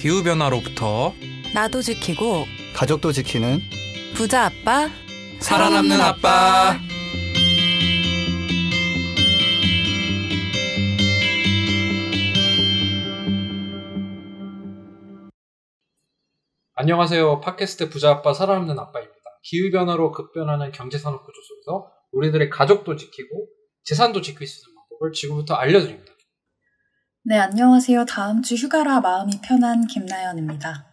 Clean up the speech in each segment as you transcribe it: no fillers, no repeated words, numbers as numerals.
기후변화로부터 나도 지키고 가족도 지키는 부자 아빠 살아남는 아빠. 안녕하세요. 팟캐스트 부자 아빠 살아남는 아빠입니다. 기후변화로 급변하는 경제산업 구조 속에서 우리들의 가족도 지키고 재산도 지킬 수 있는 방법을 지금부터 알려드립니다. 네, 안녕하세요. 다음 주 휴가라 마음이 편한 김나연입니다.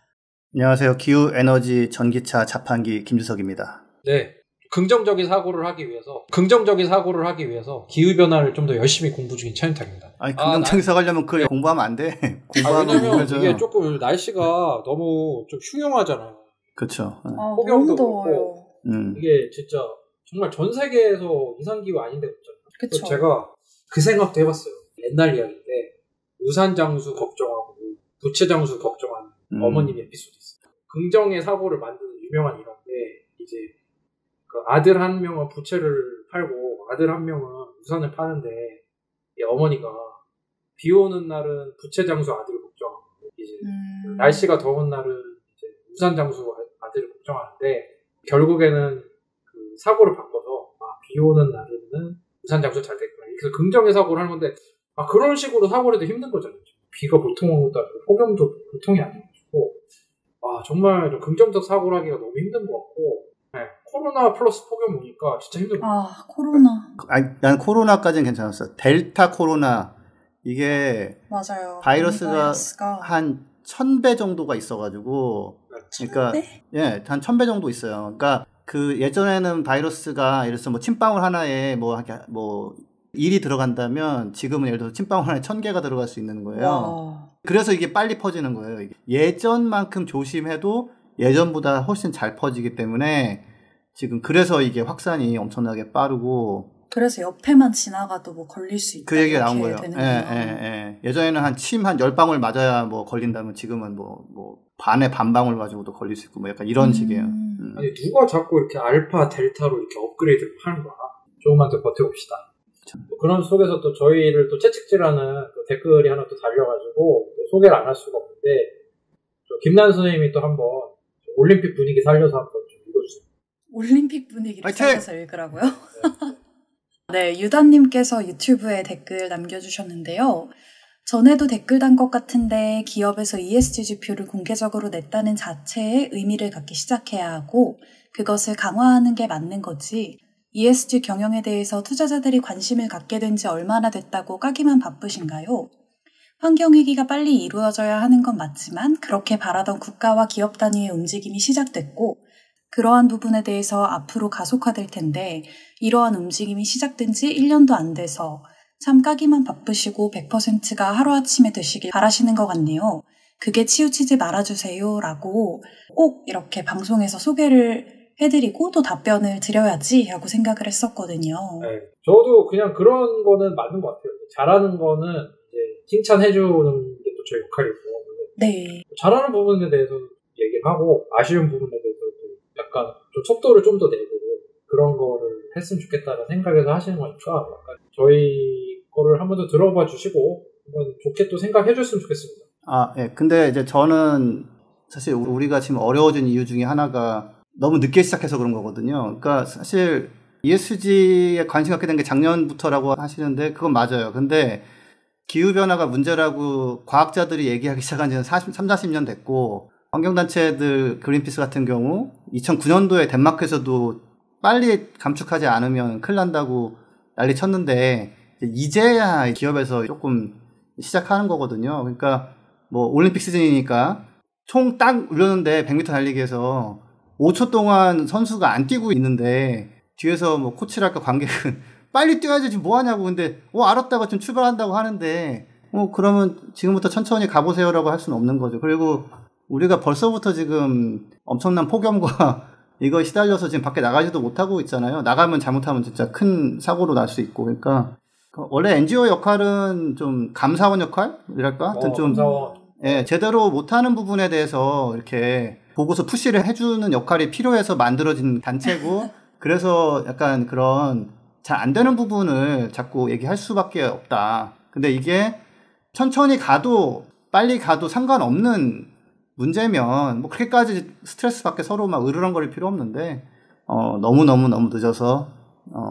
안녕하세요. 기후에너지 전기차 자판기 김주석입니다. 네, 긍정적인 사고를 하기 위해서 기후변화를 좀 더 열심히 공부 중인 차윤탁입니다. 아니, 긍정적인 사고 하려면 그걸 공부하면 안 돼. 공부하면 왜냐면 이게 조금 날씨가 너무 좀 흉흉하잖아요. 그렇죠. 너무 더워요. 이게 진짜 정말 전 세계에서 이상기후 아닌데 없잖아요. 그쵸. 제가 그 생각도 해봤어요. 옛날 이야기인데 우산 장수 걱정하고 부채 장수 걱정하는 어머님 에피소드 있어요. 긍정의 사고를 만드는 유명한 일화인데 이제 그 아들 한 명은 부채를 팔고 아들 한 명은 우산을 파는데 이 어머니가 비 오는 날은 부채 장수 아들을 걱정하고 이제 날씨가 더운 날은 이제 우산 장수 아들을 걱정하는데 결국에는 그 사고를 바꿔서 비 오는 날에는 우산 장수 잘 됐구나. 그래서 긍정의 사고를 하는 건데 그런 식으로 사고를 해도 힘든 거잖아요. 비가 보통 온 것도 아니고 폭염도 보통이 아니고 정말 좀 긍정적 사고를 하기가 너무 힘든 것 같고 코로나 플러스 폭염 오니까 진짜 힘든 것 같아요. 코로나. 난 코로나까지는 괜찮았어. 델타 코로나 이게 맞아요. 바이러스가 한 1000배 정도가 있어가지고 그러니까 1000배? 한 1000배 정도 있어요. 그러니까 그 예전에는 바이러스가 예를 들어서 뭐 침방울 하나에 뭐 1이 들어간다면 지금은 예를 들어서 침방울 하나에 1000개가 들어갈 수 있는 거예요. 와. 그래서 이게 빨리 퍼지는 거예요. 예전만큼 조심해도 예전보다 훨씬 잘 퍼지기 때문에 지금 그래서 이게 확산이 엄청나게 빠르고 그래서 옆에만 지나가도 뭐 걸릴 수 있다. 그 얘기가 나온 거예요. 예전에는 한 침 한 10방울 맞아야 뭐 걸린다면 지금은 뭐 반에 반 방울 가지고도 걸릴 수 있고 뭐 약간 이런 식이에요. 아니 누가 자꾸 이렇게 알파 델타로 이렇게 업그레이드를 하는 거야. 조금만 더 버텨봅시다. 그런 속에서 또 저희를 또 채찍질하는 또 댓글이 하나 또 달려가지고 또 소개를 안 할 수가 없는데 김난 선생님이 또 한번 올림픽 분위기 살려서 한번 좀 읽어주세요. 올림픽 분위기를 살려서 읽으라고요? 네, 유다님께서 유튜브에 댓글 남겨주셨는데요. 전에도 댓글 단 것 같은데 기업에서 ESG 지표를 공개적으로 냈다는 자체에 의미를 갖기 시작해야 하고 그것을 강화하는 게 맞는 거지. ESG 경영에 대해서 투자자들이 관심을 갖게 된 지 얼마나 됐다고 까기만 바쁘신가요? 환경위기가 빨리 이루어져야 하는 건 맞지만 그렇게 바라던 국가와 기업 단위의 움직임이 시작됐고 그러한 부분에 대해서 앞으로 가속화될 텐데 이러한 움직임이 시작된 지 1년도 안 돼서 참 까기만 바쁘시고 100%가 하루아침에 되시길 바라시는 것 같네요. 그게 치우치지 말아주세요 라고 꼭 이렇게 방송에서 소개를 해드리고 또 답변을 드려야지 하고 생각을 했었거든요. 네, 저도 그냥 그런 거는 맞는 것 같아요. 잘하는 거는 이제 칭찬해주는 게 또 저 역할이고 네. 잘하는 부분에 대해서 얘기를 하고 아쉬운 부분에 대해서 약간 좀 속도를 좀 더 내고 그런 거를 했으면 좋겠다는 생각에서 하시는 거니까 약간 저희 거를 한 번 더 들어봐 주시고 한번 좋게 또 생각해 줬으면 좋겠습니다. 근데 이제 저는 사실 우리가 지금 어려워진 이유 중에 하나가 너무 늦게 시작해서 그런 거거든요. 그러니까 사실 ESG에 관심 갖게 된 게 작년부터라고 하시는데 그건 맞아요. 근데 기후변화가 문제라고 과학자들이 얘기하기 시작한 지는 40년 됐고 환경단체들 그린피스 같은 경우 2009년도에 덴마크에서도 빨리 감축하지 않으면 큰일 난다고 난리 쳤는데 이제야 기업에서 조금 시작하는 거거든요. 그러니까 뭐 올림픽 시즌이니까 총 딱 울렸는데 100m 달리기에서 5초 동안 선수가 안 뛰고 있는데 뒤에서 뭐 코치랄까 관객은 빨리 뛰어야지 지금 뭐 하냐고 근데 알았다고 지금 출발한다고 하는데 그러면 지금부터 천천히 가보세요라고 할 수는 없는 거죠. 그리고 우리가 벌써부터 지금 엄청난 폭염과 이거 시달려서 지금 밖에 나가지도 못하고 있잖아요. 나가면 잘못하면 진짜 큰 사고로 날 수 있고 그러니까 원래 NGO 역할은 좀 감사원 역할이랄까? 하여튼 좀 제대로 못하는 부분에 대해서 이렇게 보고서 푸시를 해주는 역할이 필요해서 만들어진 단체고 그래서 약간 그런 잘 안 되는 부분을 자꾸 얘기할 수밖에 없다. 근데 이게 천천히 가도 빨리 가도 상관없는 문제면 뭐 그렇게까지 스트레스 받게 서로 막 으르렁거릴 필요 없는데 너무 늦어서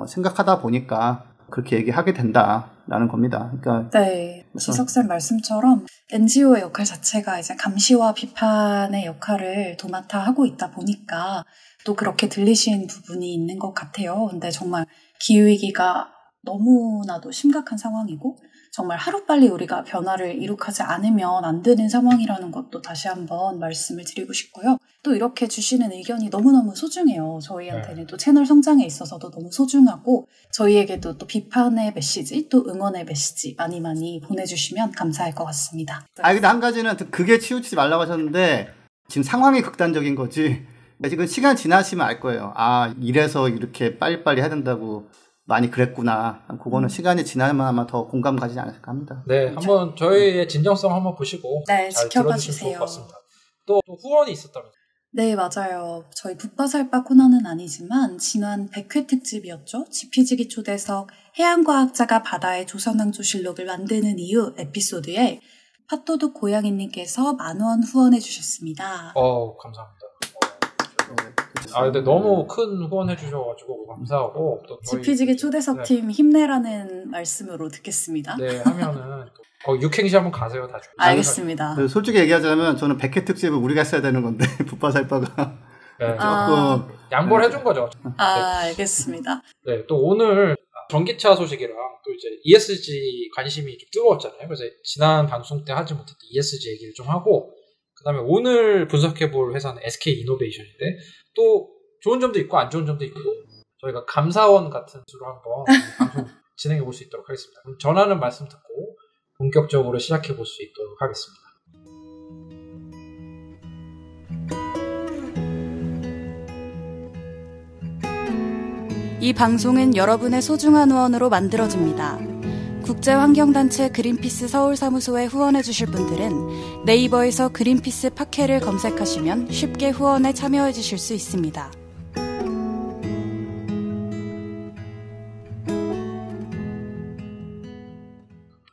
생각하다 보니까 그렇게 얘기하게 된다라는 겁니다. 그러니까 네, 지석쌤 말씀처럼 NGO의 역할 자체가 이제 감시와 비판의 역할을 도맡아 하고 있다 보니까 또 그렇게 들리신 부분이 있는 것 같아요. 근데 정말 기후위기가 너무나도 심각한 상황이고 정말 하루빨리 우리가 변화를 이룩하지 않으면 안 되는 상황이라는 것도 다시 한번 말씀을 드리고 싶고요. 또 이렇게 주시는 의견이 너무너무 소중해요. 저희한테는 또 채널 성장에 있어서도 너무 소중하고 저희에게도 또 비판의 메시지 또 응원의 메시지 많이 보내주시면 감사할 것 같습니다. 근데 한 가지는 그게 치우치지 말라고 하셨는데 지금 상황이 극단적인 거지. 지금 시간 지나시면 알 거예요. 이래서 이렇게 빨리빨리 해야 된다고 많이 그랬구나. 그거는 시간이 지나면 아마 더 공감 가지지 않을까 합니다. 네, 한번 저희의 진정성 한번 보시고 네, 잘 지켜봐 들어주시면 주세요. 좋을 것 같습니다. 또 후원이 있었다면서요? 네, 맞아요. 저희 붓바살바 코너는 아니지만 지난 100회 특집이었죠. 지피지기 초대석 해양과학자가 바다의 조선왕조실록을 만드는 이유 에피소드에 팥도둑 고양이님께서 10,000원 후원해 주셨습니다. 감사합니다. 근데 너무 큰 후원해 주셔가지고 감사하고 또 지피지기 초대석 팀 힘내라는 말씀으로 듣겠습니다. 네, 하면은 거기 육행시 한번 가세요, 다. 알겠습니다. 솔직히 얘기하자면 저는 100회 특집을 우리가 했어야 되는 건데 붓바살바가 조금 양보를 해준 거죠. 알겠습니다. 네, 또 오늘 전기차 소식이랑 또 이제 ESG 관심이 좀 뜨거웠잖아요. 그래서 지난 방송 때 하지 못했던 ESG 얘기를 좀 하고, 그 다음에 오늘 분석해볼 회사는 SK 이노베이션인데, 또 좋은 점도 있고 안 좋은 점도 있고, 저희가 감사원 같은 수로 한번 방송 진행해 볼 수 있도록 하겠습니다. 그럼 전하는 말씀 듣고 본격적으로 시작해 볼 수 있도록 하겠습니다. 이 방송은 여러분의 소중한 후원으로 만들어집니다. 국제환경단체 그린피스 서울사무소에 후원해주실 분들은 네이버에서 그린피스 팟캐를 검색하시면 쉽게 후원에 참여해주실 수 있습니다.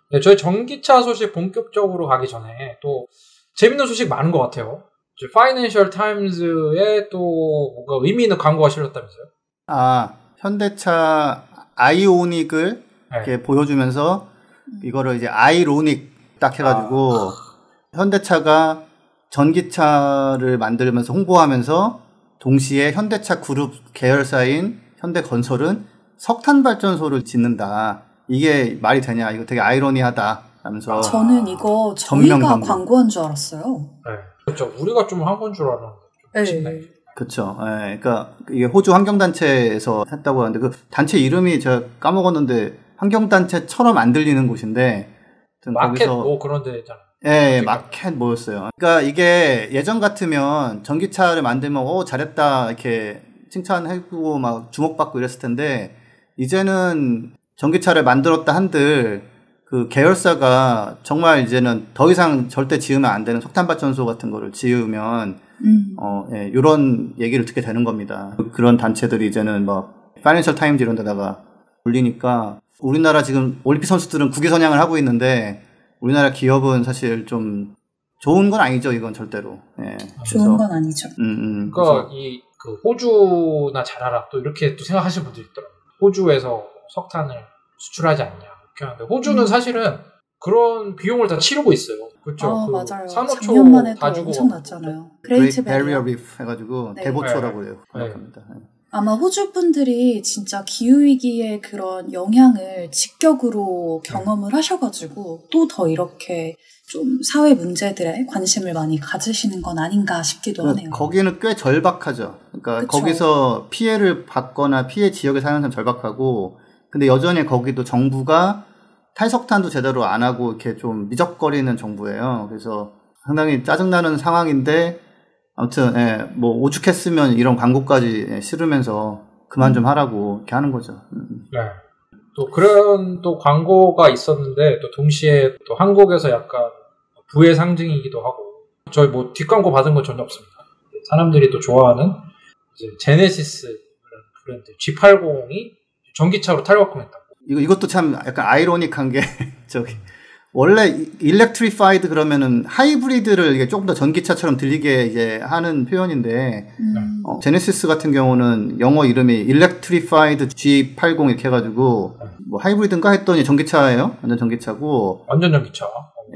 네, 저희 전기차 소식 본격적으로 가기 전에 또 재밌는 소식 많은 것 같아요. 파이낸셜 타임즈에 또 뭔가 의미 있는 광고가 실렸다면서요? 현대차 아이오닉을 이렇게 보여주면서 이거를 이제 아이로닉 딱 해가지고 현대차가 전기차를 만들면서 홍보하면서 동시에 현대차 그룹 계열사인 현대건설은 석탄 발전소를 짓는다. 이게 말이 되냐? 이거 되게 아이러니하다. 하면서 저는 이거 저희가 광고한 줄 알았어요. 네, 그렇죠. 우리가 좀 한 건 줄 알았는데. 네. 그렇죠. 네, 그러니까 이게 호주 환경단체에서 했다고 하는데 그 단체 이름이 제가 까먹었는데 환경단체처럼 안 들리는 곳인데 마켓 뭐 그런 데잖아요. 네, 마켓 뭐였어요. 그러니까 이게 예전 같으면 전기차를 만들면 잘했다 이렇게 칭찬해주고 막 주목받고 이랬을 텐데 이제는 전기차를 만들었다 한들 그 계열사가 정말 이제는 더 이상 절대 지으면 안 되는 석탄 발전소 같은 거를 지으면 이런 얘기를 듣게 되는 겁니다. 그런 단체들이 이제는 파이낸셜 타임즈 이런 데다가 올리니까 우리나라 지금 올림픽 선수들은 국위 선양을 하고 있는데 우리나라 기업은 사실 좀 좋은 건 아니죠. 이건 절대로. 좋은 건 아니죠. 그러니까 그 호주나 잘하라 또 이렇게 또 생각하시는 분들이 있더라고요. 호주에서 석탄을 수출하지 않냐. 이렇게 하는데 호주는 사실은 그런 비용을 다 치르고 있어요. 그렇죠. 맞아요. 산호초 작년만 해도 다 주고 엄청 났잖아요. 그레이트 베리어 리프 해가지고 대보초라고 해요. 네. 아마 호주 분들이 진짜 기후위기의 그런 영향을 직격으로 경험을 하셔가지고 또 더 이렇게 좀 사회 문제들에 관심을 많이 가지시는 건 아닌가 싶기도 하네요. 거기는 꽤 절박하죠. 그러니까 그쵸. 거기서 피해를 받거나 피해 지역에 사는 사람 절박하고 근데 여전히 거기도 정부가 탈석탄도 제대로 안 하고 이렇게 좀 미적거리는 정부예요. 그래서 상당히 짜증나는 상황인데 아무튼 오죽했으면 이런 광고까지 실으면서 그만 좀 하라고 이렇게 하는 거죠. 네. 또 그런 또 광고가 있었는데 또 동시에 또 한국에서 약간 부의 상징이기도 하고 저희 뒷광고 받은 건 전혀 없습니다. 사람들이 또 좋아하는 이제 제네시스라는 브랜드 G80이 전기차로 탈바꿈했다고. 이것도 참 약간 아이러닉한 게 원래 electrified 그러면은 하이브리드를 이게 조금 더 전기차처럼 들리게 이제 하는 표현인데 제네시스 같은 경우는 영어 이름이 electrified G80 이렇게 해가지고 뭐 하이브리드인가 했더니 전기차예요. 완전 전기차고. 완전 전기차.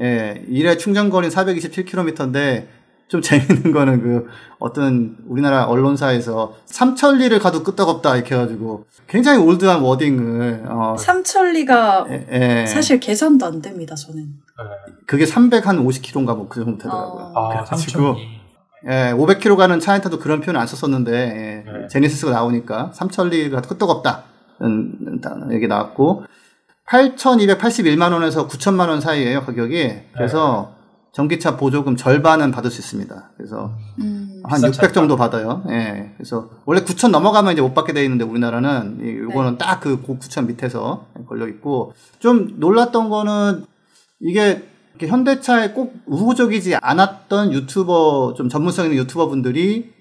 예, 일회 충전 거리는 427km인데 좀 재밌는 거는 그 어떤 우리나라 언론사에서 삼천리를 가도 끄떡없다 이렇게 해가지고 굉장히 올드한 워딩을 삼천리가 사실 계산도 안 됩니다 저는. 그게 350km인가 뭐 그 정도 되더라고요. 삼천리. 예, 500km 가는 차한테도 그런 표현 안 썼었는데 제네시스가 나오니까 삼천리가 끄떡없다 얘기 나왔고 8,281만 원에서 9천만 원 사이예요 가격이. 그래서 전기차 보조금 절반은 받을 수 있습니다. 그래서 한 600 정도 받아요. 예. 그래서 원래 9천 넘어가면 이제 못 받게 돼 있는데 우리나라는 이거는 딱 그 9천 밑에서 걸려 있고 좀 놀랐던 거는 이게 현대차에 꼭 우호적이지 않았던 유튜버 좀 전문성 있는 유튜버 분들이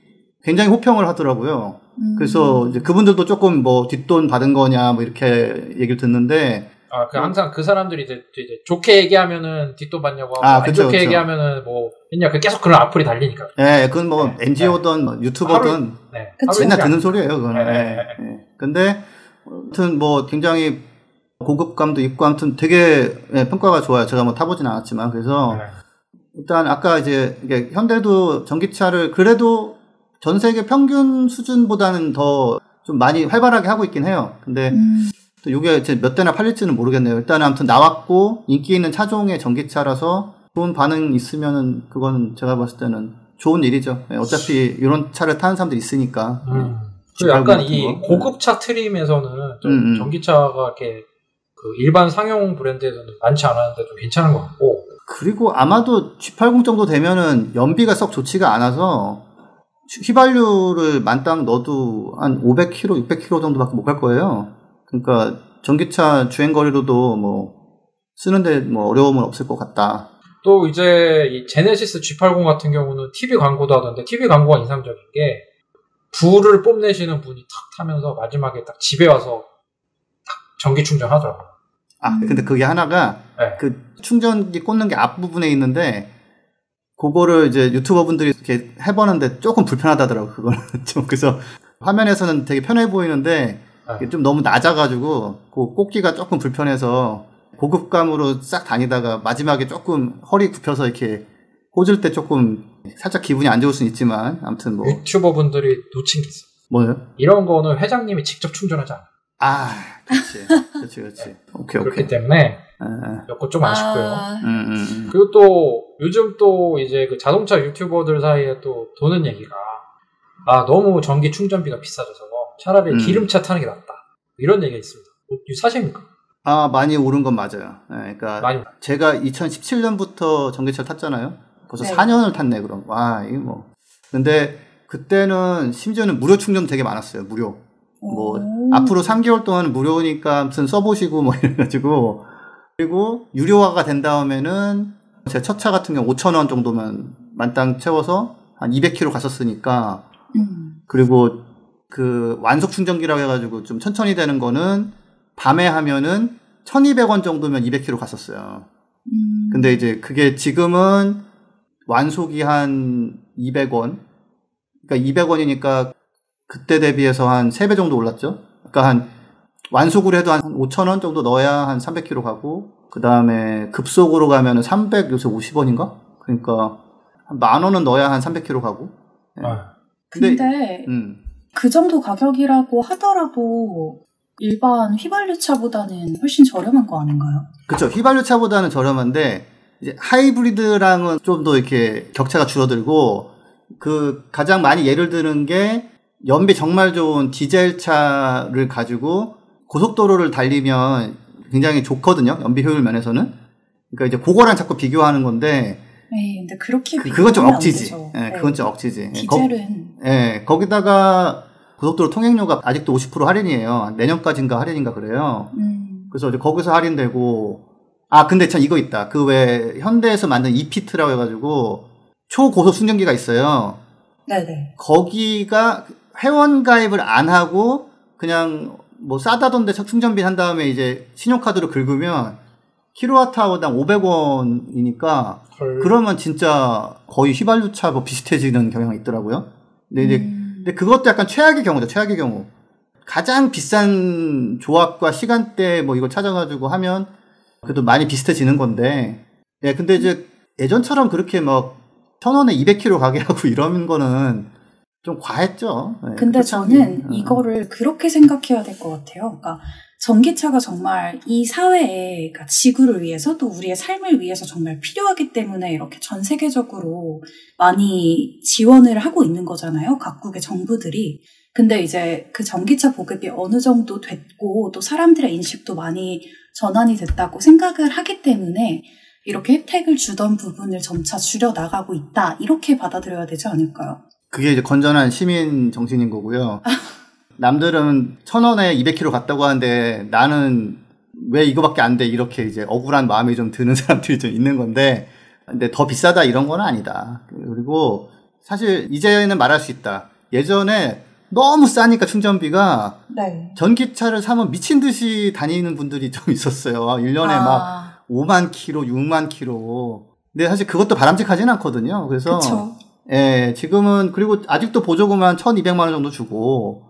굉장히 호평을 하더라고요. 그래서 이제 그분들도 조금 뭐 뒷돈 받은 거냐 뭐 이렇게 얘기를 듣는데 항상 그 사람들이 이제 좋게 얘기하면은 뒷돈 받냐고 하고 안 좋게 얘기하면은 뭐 그냥 계속 그런 악플이 달리니까. 예, 그건 뭐 NGO든 뭐 유튜버든 맨날 듣는 소리예요, 그거는. 근데 아무튼 뭐 굉장히 고급감도 있고 아무튼 되게 평가가 좋아요. 제가 뭐 타보진 않았지만 그래서 일단 아까 이제 이게 현대도 전기차를 그래도 전 세계 평균 수준보다는 더 좀 많이 활발하게 하고 있긴 해요. 근데 또 이게 몇 대나 팔릴지는 모르겠네요. 일단 아무튼 나왔고 인기 있는 차종의 전기차라서 좋은 반응 있으면은 그거는 제가 봤을 때는 좋은 일이죠. 어차피 이런 차를 타는 사람들이 있으니까. 그리고 약간 이 고급차 트림에서는 좀 전기차가 이렇게 그 일반 상용 브랜드에서는 많지 않았는데 좀 괜찮은 것 같고. 그리고 아마도 G80 정도 되면은 연비가 썩 좋지가 않아서 휘발유를 만땅 넣어도 한 500km, 600km 정도밖에 못 갈 거예요. 그러니까 전기차 주행거리로도 뭐 쓰는데 뭐 어려움은 없을 것 같다. 또 이제 이 제네시스 G80 같은 경우는 TV 광고도 하던데 TV 광고가 인상적인 게 불을 뽐내시는 분이 탁 타면서 마지막에 딱 집에 와서 딱 전기 충전하더라고요. 근데 그게 하나가 그 충전기 꽂는 게 앞부분에 있는데 그거를 이제 유튜버 분들이 이렇게 해보는데 조금 불편하다더라고요. 그거는 좀 그래서 화면에서는 되게 편해 보이는데 좀 너무 낮아가지고 그 꽂기가 조금 불편해서 고급감으로 싹 다니다가 마지막에 조금 허리 굽혀서 이렇게 꽂을 때 조금 살짝 기분이 안 좋을 수는 있지만 아무튼 뭐 유튜버 분들이 놓친 게 있어요. 뭐요? 이런 거는 회장님이 직접 충전하지 않아요. 그렇지. 그렇기 때문에 이거 좀 아쉽고요. 그리고 또 요즘 또 이제 그 자동차 유튜버들 사이에 또 도는 얘기가 너무 전기 충전비가 비싸져서 차라리 기름차 타는 게 낫다. 이런 얘기가 있습니다. 사실입니까? 많이 오른 건 맞아요. 그러니까 제가 2017년부터 전기차를 탔잖아요. 벌써 4년을 탔네 그럼. 이거 뭐. 근데 그때는 심지어는 무료 충전 되게 많았어요. 무료. 뭐 앞으로 3개월 동안 무료니까 아무튼 써보시고 뭐 이래가지고 그리고 유료화가 된 다음에는 제 첫 차 같은 경우 5,000원 정도면 만땅 채워서 한 200km 갔었으니까 그리고 그 완속 충전기라고 해가지고 좀 천천히 되는 거는 밤에 하면은 1,200원 정도면 200km 갔었어요. 근데 이제 그게 지금은 완속이 한 200원. 그러니까 200원이니까 그때 대비해서 한 3배 정도 올랐죠. 그러니까 한 완속으로 해도 한 5,000원 정도 넣어야 한 300km 가고 그 다음에 급속으로 가면은 300 요새 50원인가? 그러니까 한 10,000원은 넣어야 한 300km 가고. 근데 그 정도 가격이라고 하더라도 일반 휘발유차보다는 훨씬 저렴한 거 아닌가요? 그렇죠. 휘발유차보다는 저렴한데 이제 하이브리드랑은 좀 더 이렇게 격차가 줄어들고 그 가장 많이 예를 드는 게 연비 정말 좋은 디젤차를 가지고 고속도로를 달리면 굉장히 좋거든요. 연비 효율 면에서는. 그러니까 이제 그거랑 자꾸 비교하는 건데. 근데 그렇게 그건 좀 억지지. 그건 좀 억지지. 디젤은. 거기다가 고속도로 통행료가 아직도 50% 할인이에요. 내년까지인가 할인인가 그래요. 그래서 이제 거기서 할인되고. 근데 참 이거 있다. 그 왜 현대에서 만든 e피트라고 해가지고 초고속 충전기가 있어요. 네네. 거기가 회원 가입을 안 하고 그냥 뭐 싸다던데 충전비 한 다음에 이제 신용카드로 긁으면 킬로와트아워당 500원이니까 그러면 진짜 거의 휘발유차 뭐 비슷해지는 경향이 있더라고요. 근데 그것도 약간 최악의 경우죠. 최악의 경우. 가장 비싼 조합과 시간대 뭐 이거 찾아가지고 하면 그래도 많이 비슷해지는 건데. 예, 근데 이제 예전처럼 그렇게 막 1,000원에 200km 가게 하고 이러는 거는 좀 과했죠. 네, 근데 저는 이거를 그렇게 생각해야 될 것 같아요. 그러니까 전기차가 정말 이 사회에, 그러니까 지구를 위해서 또 우리의 삶을 위해서 정말 필요하기 때문에 이렇게 전 세계적으로 많이 지원을 하고 있는 거잖아요. 각국의 정부들이. 근데 이제 그 전기차 보급이 어느 정도 됐고 또 사람들의 인식도 많이 전환이 됐다고 생각을 하기 때문에 이렇게 혜택을 주던 부분을 점차 줄여나가고 있다. 이렇게 받아들여야 되지 않을까요? 그게 이제 건전한 시민 정신인 거고요. 남들은 1,000원에 200km 갔다고 하는데 나는 왜 이거밖에 안 돼? 이렇게 이제 억울한 마음이 좀 드는 사람들이 좀 있는 건데, 근데 더 비싸다 이런 건 아니다. 그리고 사실 이제는 말할 수 있다. 예전에 너무 싸니까 충전비가 네. 전기차를 사면 미친 듯이 다니는 분들이 좀 있었어요. 1년에 막 5만 킬로, 6만 킬로. 근데 사실 그것도 바람직하진 않거든요. 그래서 그쵸. 예, 지금은 그리고 아직도 보조금만 1,200만 원 정도 주고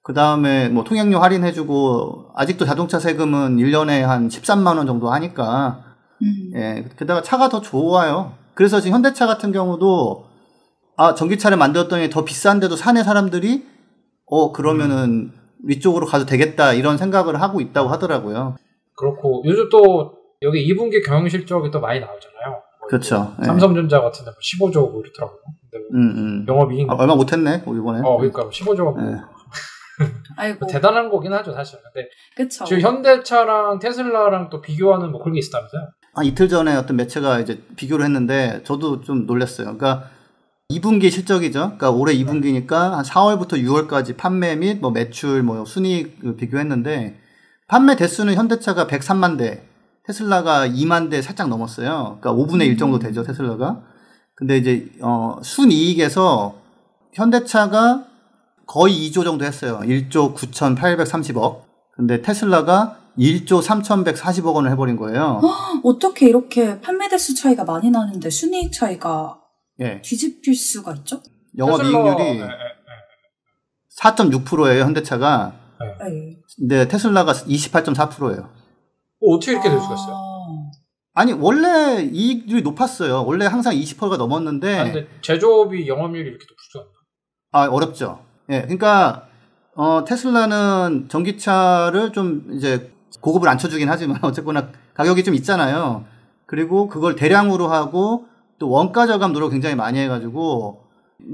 그다음에 뭐 통행료 할인해 주고 아직도 자동차 세금은 1년에 한 13만 원 정도 하니까 예, 게다가 차가 더 좋아요. 그래서 지금 현대차 같은 경우도 전기차를 만들었더니 더 비싼데도 사내 사람들이 그러면은 위쪽으로 가도 되겠다 이런 생각을 하고 있다고 하더라고요. 그렇고 요즘 또 여기 2분기 경영 실적이 또 많이 나오잖아요. 그렇죠. 삼성전자 같은 데 15조 뭐 이렇더라고요. 근데 영업이익 얼마 못했네 이번에. 그러니까 15조가 네. 아이고. 대단한 거긴 하죠 사실. 근데 그쵸. 지금 현대차랑 테슬라랑 또 비교하는 뭐 그런 게 있었다면서요? 이틀 전에 어떤 매체가 이제 비교를 했는데 저도 좀 놀랐어요. 그러니까 2분기 실적이죠. 그러니까 올해 2분기니까 한 4월부터 6월까지 판매 및 뭐 매출, 뭐 순이익을 비교했는데 판매 대수는 현대차가 103만 대, 테슬라가 2만 대 살짝 넘었어요. 그러니까 5분의 1 정도 되죠, 테슬라가. 근데 이제 순이익에서 현대차가 거의 2조 정도 했어요. 1조 9,830억. 근데 테슬라가 1조 3,140억 원을 해버린 거예요. 어떻게 이렇게 판매 대수 차이가 많이 나는데 순이익 차이가 뒤집힐 수가 있죠? 영업이익률이 4.6%예요, 현대차가. 네. 근데 테슬라가 28.4%예요. 어떻게 이렇게 될 수가 있어요? 아니, 원래 이익률이 높았어요. 원래 항상 20%가 넘었는데. 근데 제조업이 영업률이 이렇게 높을 수가 있나? 어렵죠. 예. 그러니까, 테슬라는 전기차를 좀 이제 고급을 안 쳐주긴 하지만 어쨌거나 가격이 좀 있잖아요. 그리고 그걸 대량으로 하고 또 원가 절감 노력 굉장히 많이 해가지고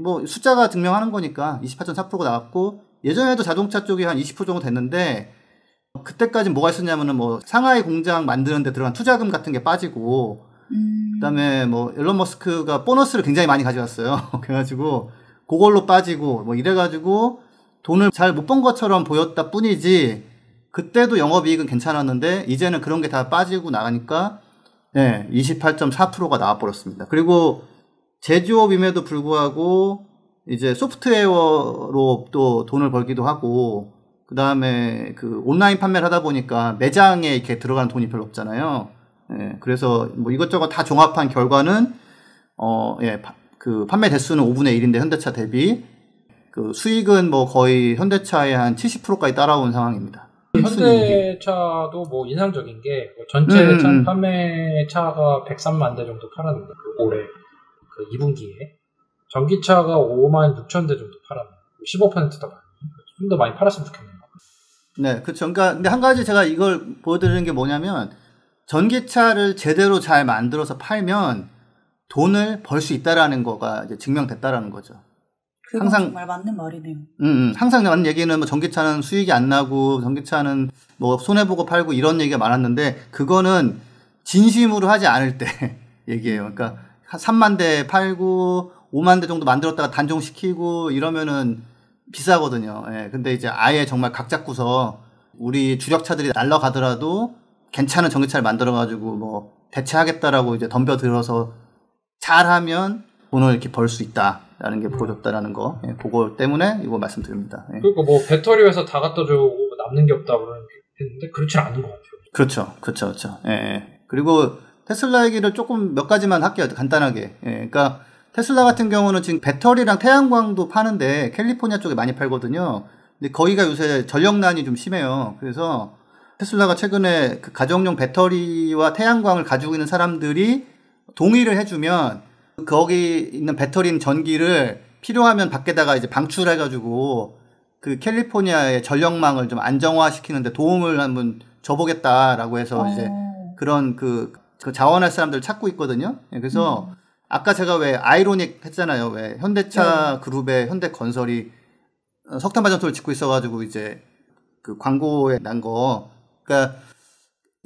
뭐 숫자가 증명하는 거니까 28.4%가 나왔고 예전에도 자동차 쪽이 한 20% 정도 됐는데 그때까지 뭐가 있었냐면은 뭐 상하이 공장 만드는 데 들어간 투자금 같은 게 빠지고 그다음에 뭐 일론 머스크가 보너스를 굉장히 많이 가져갔어요. 그래가지고 그걸로 빠지고 뭐 이래가지고 돈을 잘 못 번 것처럼 보였다 뿐이지 그때도 영업이익은 괜찮았는데 이제는 그런 게 다 빠지고 나가니까 28.4%가 나와버렸습니다. 그리고 제조업임에도 불구하고 이제 소프트웨어로 또 돈을 벌기도 하고 그 다음에 그 온라인 판매를 하다 보니까 매장에 이렇게 들어가는 돈이 별로 없잖아요. 그래서 뭐 이것저것 다 종합한 결과는 그 판매 대수는 5분의 1인데 현대차 대비 그 수익은 뭐 거의 현대차의 한 70%까지 따라온 상황입니다. 현대차도 뭐 인상적인 게 전체 판매차가 103만 대 정도 팔았는데 올해 그 2분기에 전기차가 5만 6천 대 정도 팔았는데 15%더 많이 좀 더 많이 팔았으면 좋겠네요. 네, 그렇죠. 그러니까 근데 한 가지 제가 이걸 보여드리는 게 뭐냐면 전기차를 제대로 잘 만들어서 팔면 돈을 벌 수 있다라는 거가 이제 증명됐다라는 거죠. 그건 항상 정말 맞는 말이네요. 항상 맞는 얘기는 뭐 전기차는 수익이 안 나고 전기차는 뭐 손해보고 팔고 이런 얘기가 많았는데 그거는 진심으로 하지 않을 때 얘기예요. 그러니까 3만 대 팔고 5만 대 정도 만들었다가 단종시키고 이러면은 비싸거든요. 근데 이제 아예 정말 각 잡고서 우리 주력차들이 날라가더라도 괜찮은 전기차를 만들어가지고 뭐 대체하겠다라고 이제 덤벼들어서 잘하면 돈을 이렇게 벌 수 있다라는 게 보여줬다라는 거. 그거 때문에 이거 말씀드립니다. 그러니까 뭐 배터리 회사 다 갖다 주고 남는 게 없다 그러는 게 했는데 그렇지 않은 것 같아요. 그렇죠. 그리고 테슬라 얘기를 조금 몇 가지만 할게요. 간단하게. 예, 그러니까 테슬라 같은 경우는 지금 배터리랑 태양광도 파는데 캘리포니아 쪽에 많이 팔거든요. 근데 거기가 요새 전력난이 좀 심해요. 그래서 테슬라가 최근에 그 가정용 배터리와 태양광을 가지고 있는 사람들이 동의를 해주면 거기 있는 배터리 전기를 필요하면 밖에다가 이제 방출해가지고 그 캘리포니아의 전력망을 좀 안정화시키는데 도움을 한번 줘보겠다라고 해서 이제 그런 그 자원할 사람들을 찾고 있거든요. 그래서 아까 제가 왜 아이로닉 했잖아요. 왜 현대차 그룹의 현대건설이 석탄 발전소를 짓고 있어가지고 이제 그 광고에 난 거. 그러니까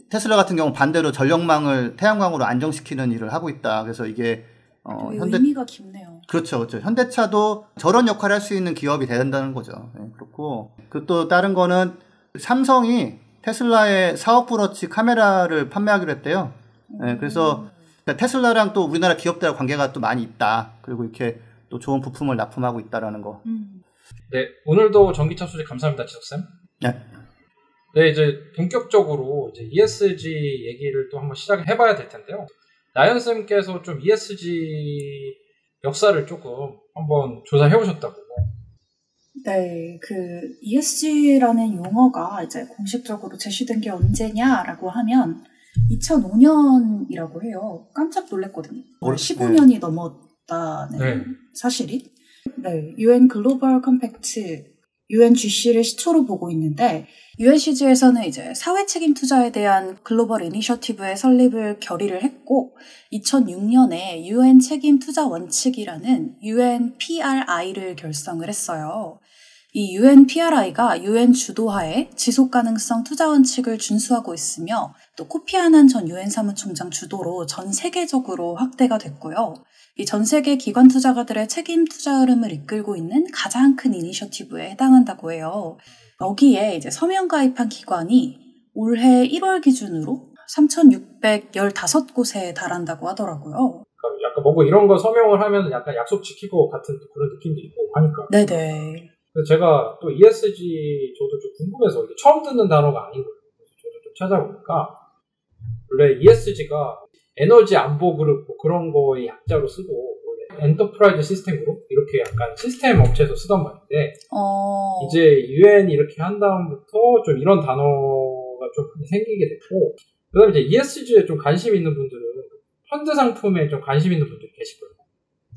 테슬라 같은 경우 반대로 전력망을 태양광으로 안정시키는 일을 하고 있다. 그래서 이게 의미가 깊네요. 그렇죠, 그렇죠. 현대차도 저런 역할을 할 수 있는 기업이 돼야 된다는 거죠. 네, 그렇고 그 또 다른 거는 삼성이 테슬라의 4억 불어치 카메라를 판매하기로 했대요. 네, 그래서 테슬라랑 또 우리나라 기업들과 관계가 또 많이 있다. 그리고 이렇게 또 좋은 부품을 납품하고 있다라는 거. 네, 오늘도 전기차 소식 감사합니다, 지석쌤. 네. 네, 이제 본격적으로 이제 ESG 얘기를 또 한번 시작해봐야 될 텐데요. 나연쌤께서 좀 ESG 역사를 조금 한번 조사해오셨다고. 네, 그 ESG라는 용어가 이제 공식적으로 제시된 게 언제냐라고 하면 2005년이라고 해요. 깜짝 놀랐거든요. 15년이 넘었다는 사실이. 네, UN 글로벌 컴팩트 UNGC를 시초로 보고 있는데 UNCG에서는 이제 사회 책임 투자에 대한 글로벌 이니셔티브의 설립을 결의를 했고 2006년에 UN 책임 투자 원칙이라는 UNPRI를 결성을 했어요. 이 UNPRI가 UN 주도하에 지속가능성 투자 원칙을 준수하고 있으며 또 코피 아난 전 UN 사무총장 주도로 전 세계적으로 확대가 됐고요. 이 전 세계 기관 투자가들의 책임 투자 흐름을 이끌고 있는 가장 큰 이니셔티브에 해당한다고 해요. 여기에 이제 서명 가입한 기관이 올해 1월 기준으로 3,615곳에 달한다고 하더라고요. 약간 뭔가 이런 거 서명을 하면 약간 약속 지키고 같은 그런 느낌도 있고 하니까. 네네. 그래서 제가 또 ESG 저도 좀 궁금해서 이게 처음 듣는 단어가 아니거든요. 저도 좀 찾아보니까 원래 ESG가 에너지 안보 그룹 뭐 그런 거의 약자로 쓰고 원래 엔터프라이즈 시스템 그룹 이렇게 약간 시스템 업체에서 쓰던 말인데 이제 UN이 이렇게 한 다음부터 좀 이런 단어가 좀 생기게 됐고 그다음에 이제 ESG에 좀 관심 있는 분들은 펀드 상품에 좀 관심 있는 분들이 계실 거예요.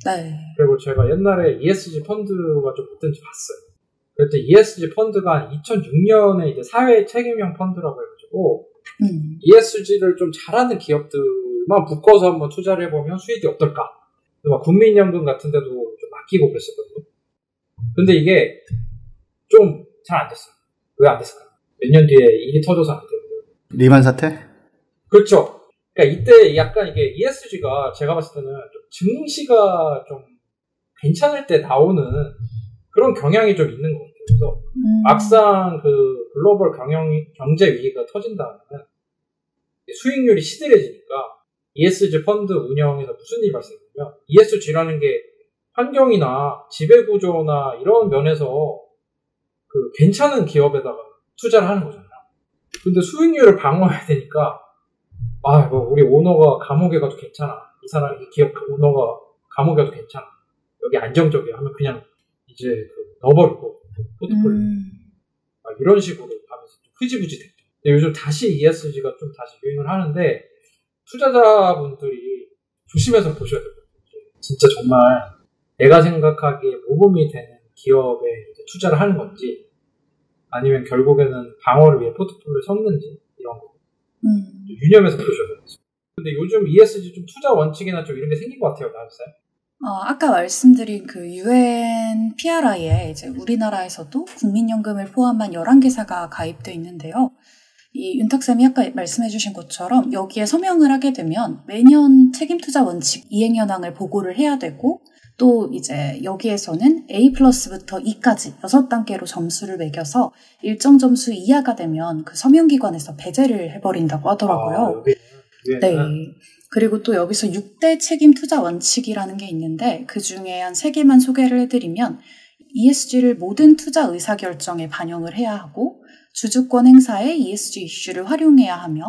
네. 그리고 제가 옛날에 ESG 펀드가 좀 어떤지 봤어요. 그때 ESG 펀드가 2006년에 이제 사회 책임형 펀드라고 해가지고 ESG를 좀 잘하는 기업들만 묶어서 한번 투자를 해보면 수익이 어떨까? 막 국민연금 같은 데도 좀 맡기고 그랬었거든요. 근데 이게 좀 잘 안 됐어요. 왜 안 됐을까요? 몇 년 뒤에 일이 터져서 안 되고요. 리만 사태? 그렇죠. 그러니까 이때 약간 이게 ESG가 제가 봤을 때는 좀 증시가 좀 괜찮을 때 나오는 그런 경향이 좀 있는 것 같아요. 그래서 막상 그 글로벌 경제 위기가 터진 다음에는 수익률이 시들해지니까 ESG 펀드 운영에서 무슨 일이 발생하냐면 ESG라는 게 환경이나 지배구조나 이런 면에서 그 괜찮은 기업에다가 투자를 하는 거잖아요. 근데 수익률을 방어해야 되니까 뭐 우리 오너가 감옥에 가도 괜찮아. 이 사람, 이 기업 오너가 감옥에 가도 괜찮아. 여기 안정적이야 하면 그냥 이제 넣어버리고 포트폴리오 이런 식으로 하면서 좀 흐지부지 됐죠. 근데 요즘 다시 ESG가 좀 다시 유행을 하는데 투자자분들이 조심해서 보셔야 돼요. 진짜 정말 내가 생각하기에 모범이 되는 기업에 이제 투자를 하는 건지 아니면 결국에는 방어를 위해 포트폴리오를 섰는지 이런 거 유념해서 보셔야 돼요. 근데 요즘 ESG 좀 투자 원칙이나 좀 이런 게 생긴 것 같아요, 나은쌤. 아까 말씀드린 그 UNPRI에 이제 우리나라에서도 국민연금을 포함한 11개사가 가입되어 있는데요. 이 윤탁쌤이 아까 말씀해주신 것처럼 여기에 서명을 하게 되면 매년 책임투자 원칙 이행 현황을 보고를 해야 되고 또 이제 여기에서는 A+부터 E까지 6단계로 점수를 매겨서 일정 점수 이하가 되면 그 서명기관에서 배제를 해버린다고 하더라고요. 네. 그리고 또 여기서 6대 책임 투자 원칙이라는 게 있는데 그 중에 한 3개만 소개를 해드리면 ESG를 모든 투자 의사결정에 반영을 해야 하고 주주권 행사에 ESG 이슈를 활용해야 하며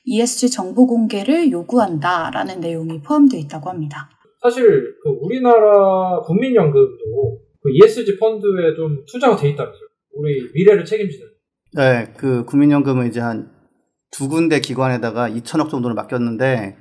ESG 정보 공개를 요구한다라는 내용이 포함되어 있다고 합니다. 사실 우리나라 국민연금도 ESG 펀드에 좀 투자가 돼 있다면서요. 우리 미래를 책임지는. 네, 국민연금은 이제 한 2군데 기관에다가 2천억 정도를 맡겼는데,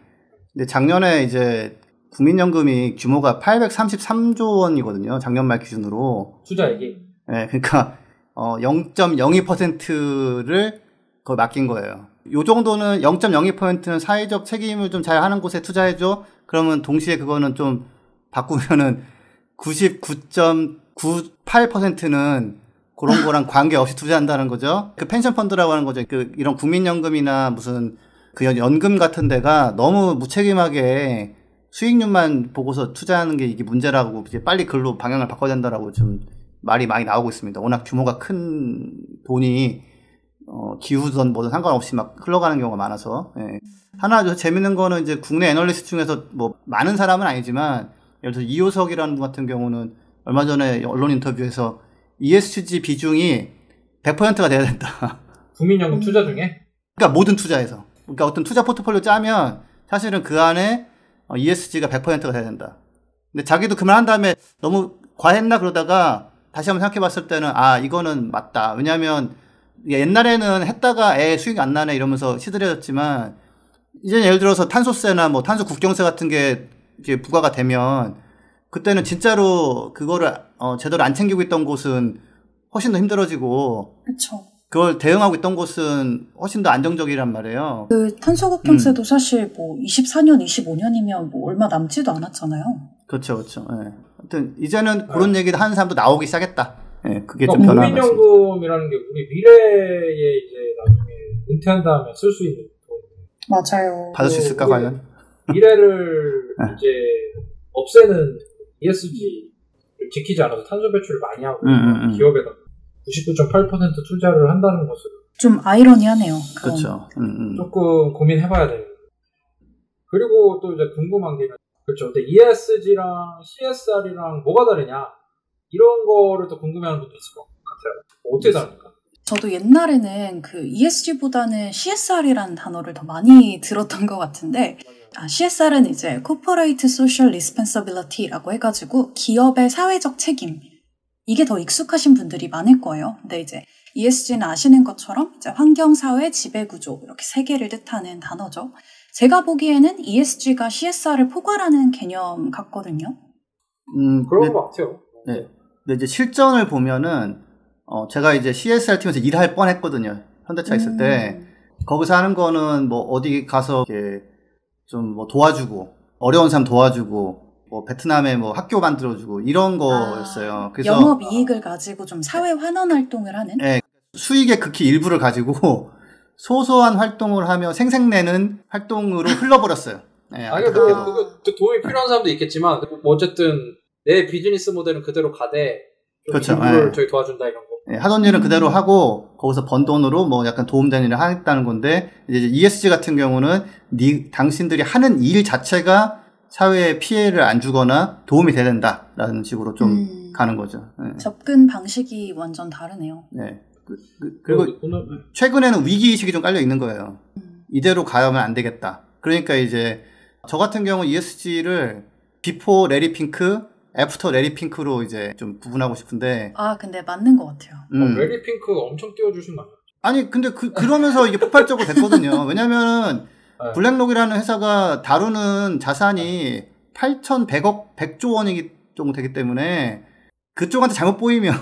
근데 작년에 이제 국민연금이 규모가 833조 원이거든요. 작년 말 기준으로. 투자액이. 네, 그러니까 0.02%를 거의 맡긴 거예요. 요 정도는 0.02%는 사회적 책임을 좀 잘 하는 곳에 투자해줘. 그러면 동시에 그거는 좀 바꾸면은 99.98%는 그런 거랑 관계없이 투자한다는 거죠. 그 펜션 펀드라고 하는 거죠. 이런 국민연금이나 무슨 연금 같은 데가 너무 무책임하게 수익률만 보고서 투자하는 게 이게 문제라고 이제 빨리 글로 방향을 바꿔야 된다라고 좀 말이 많이 나오고 있습니다. 워낙 규모가 큰 돈이 기후든 뭐든 상관없이 막 흘러가는 경우가 많아서. 예. 하나 더 재밌는 거는 이제 국내 애널리스트 중에서 뭐 많은 사람은 아니지만 예를 들어서 이효석이라는 분 같은 경우는 얼마 전에 언론 인터뷰에서 ESG 비중이 100%가 돼야 된다. 국민연금 투자 중에? 그러니까 모든 투자에서. 그러니까 어떤 투자 포트폴리오 짜면 사실은 그 안에 ESG가 100%가 돼야 된다. 근데 자기도 그 말 한 다음에 너무 과했나 그러다가 다시 한번 생각해 봤을 때는 이거는 맞다. 왜냐하면 옛날에는 했다가 수익이 안 나네 이러면서 시들해졌지만 이제 예를 들어서 탄소세나 뭐 탄소 국경세 같은 게 이제 부과가 되면 그때는 진짜로 그거를 제대로 안 챙기고 있던 곳은 훨씬 더 힘들어지고 그렇죠. 그걸 대응하고 있던 곳은 훨씬 더 안정적이란 말이에요. 그 탄소 국경세도 사실 뭐 24년, 25년이면 뭐 얼마 남지도 않았잖아요. 그렇죠, 그렇죠. 예. 하여튼 이제는 그런 얘기를 하는 사람도 나오기 시작했다. 예, 그게 좀 변화가 있습니다. 국민연금이라는 게 우리 미래에 이제 나중에 은퇴한 다음에 쓸 수 있는 돈. 맞아요. 받을 수 있을까 과연? 미래를 이제 없애는 ESG를 지키지 않아서 탄소 배출을 많이 하고 기업에다가 99.8% 투자를 한다는 것은 좀 아이러니하네요. 그렇죠. 조금 고민해봐야 돼요. 그리고 또 이제 궁금한 게 그렇죠. 근데 ESG랑 CSR이랑 뭐가 다르냐 이런 거를 또 궁금해하는 분도 있을 것 같아요. 어떻게 다릅니까? 저도 옛날에는 그 ESG보다는 CSR이라는 단어를 더 많이 들었던 것 같은데 CSR은 이제 Corporate Social Responsibility라고 해가지고 기업의 사회적 책임 이게 더 익숙하신 분들이 많을 거예요. 근데 이제 ESG는 아시는 것처럼 이제 환경, 사회, 지배구조 이렇게 세 개를 뜻하는 단어죠. 제가 보기에는 ESG가 CSR을 포괄하는 개념 같거든요. 그런 것 같아요. 네. 근데 이제 실전을 보면은 제가 이제 CSR 팀에서 일할 뻔했거든요. 현대차 있을 때 거기서 하는 거는 뭐 어디 가서 이렇게 좀 뭐 도와주고 어려운 사람 도와주고 뭐 베트남에 뭐 학교 만들어주고 이런 거였어요. 그래서 영업 이익을 가지고 좀 사회 환원 활동을 하는. 네, 수익의 극히 일부를 가지고 소소한 활동을 하며 생색내는 활동으로 흘러버렸어요. 네, 그거 도움이 필요한 사람도 있겠지만 뭐 어쨌든 내 비즈니스 모델은 그대로 가되 그렇죠. 일부를 저희 도와준다 이런 거. 네, 하던 일은 그대로 하고 거기서 번 돈으로 뭐 약간 도움되는 일을 하겠다는 건데 이제 ESG 같은 경우는 당신들이 하는 일 자체가 사회에 피해를 안 주거나 도움이 돼야 된다라는 식으로 좀 가는 거죠. 네. 접근 방식이 완전 다르네요. 네. 그리고 최근에는 위기의식이 좀 깔려 있는 거예요. 이대로 가면 안 되겠다. 그러니까 이제 저 같은 경우 ESG를 비포 레리 핑크, 애프터 레리 핑크로 이제 좀 구분하고 싶은데. 근데 맞는 것 같아요. 레리 핑크 엄청 띄워주신 거 아니에요? 아니, 근데 그러면서 이게 폭발적으로 됐거든요. 왜냐면은 블랙록이라는 회사가 다루는 자산이 8,100조 원이 정도 되기 때문에 그쪽한테 잘못 보이면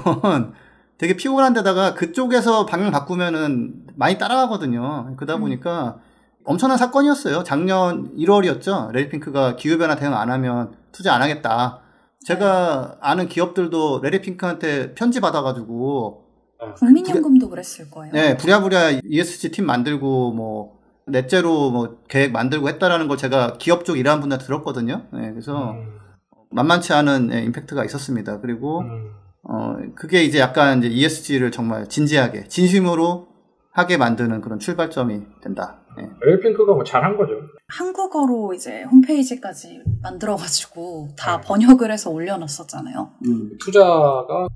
되게 피곤한 데다가 그쪽에서 방향 바꾸면은 많이 따라가거든요. 그러다 보니까 엄청난 사건이었어요. 작년 1월이었죠. 레리핑크가 기후변화 대응 안 하면 투자 안 하겠다. 제가 아는 기업들도 레리핑크한테 편지 받아가지고 국민연금도 그랬을 거예요. 네, 부랴부랴 ESG 팀 만들고 뭐 넷째로 뭐 계획 만들고 했다라는 걸 제가 기업 쪽 일하는 분한테 들었거든요. 네, 그래서 만만치 않은 임팩트가 있었습니다. 그리고 그게 이제 약간 이제 ESG를 정말 진지하게 진심으로 하게 만드는 그런 출발점이 된다. 네. 레리핑크가 뭐 잘한 거죠. 한국어로 이제 홈페이지까지 만들어가지고 다 번역을 해서 올려놨었잖아요. 투자가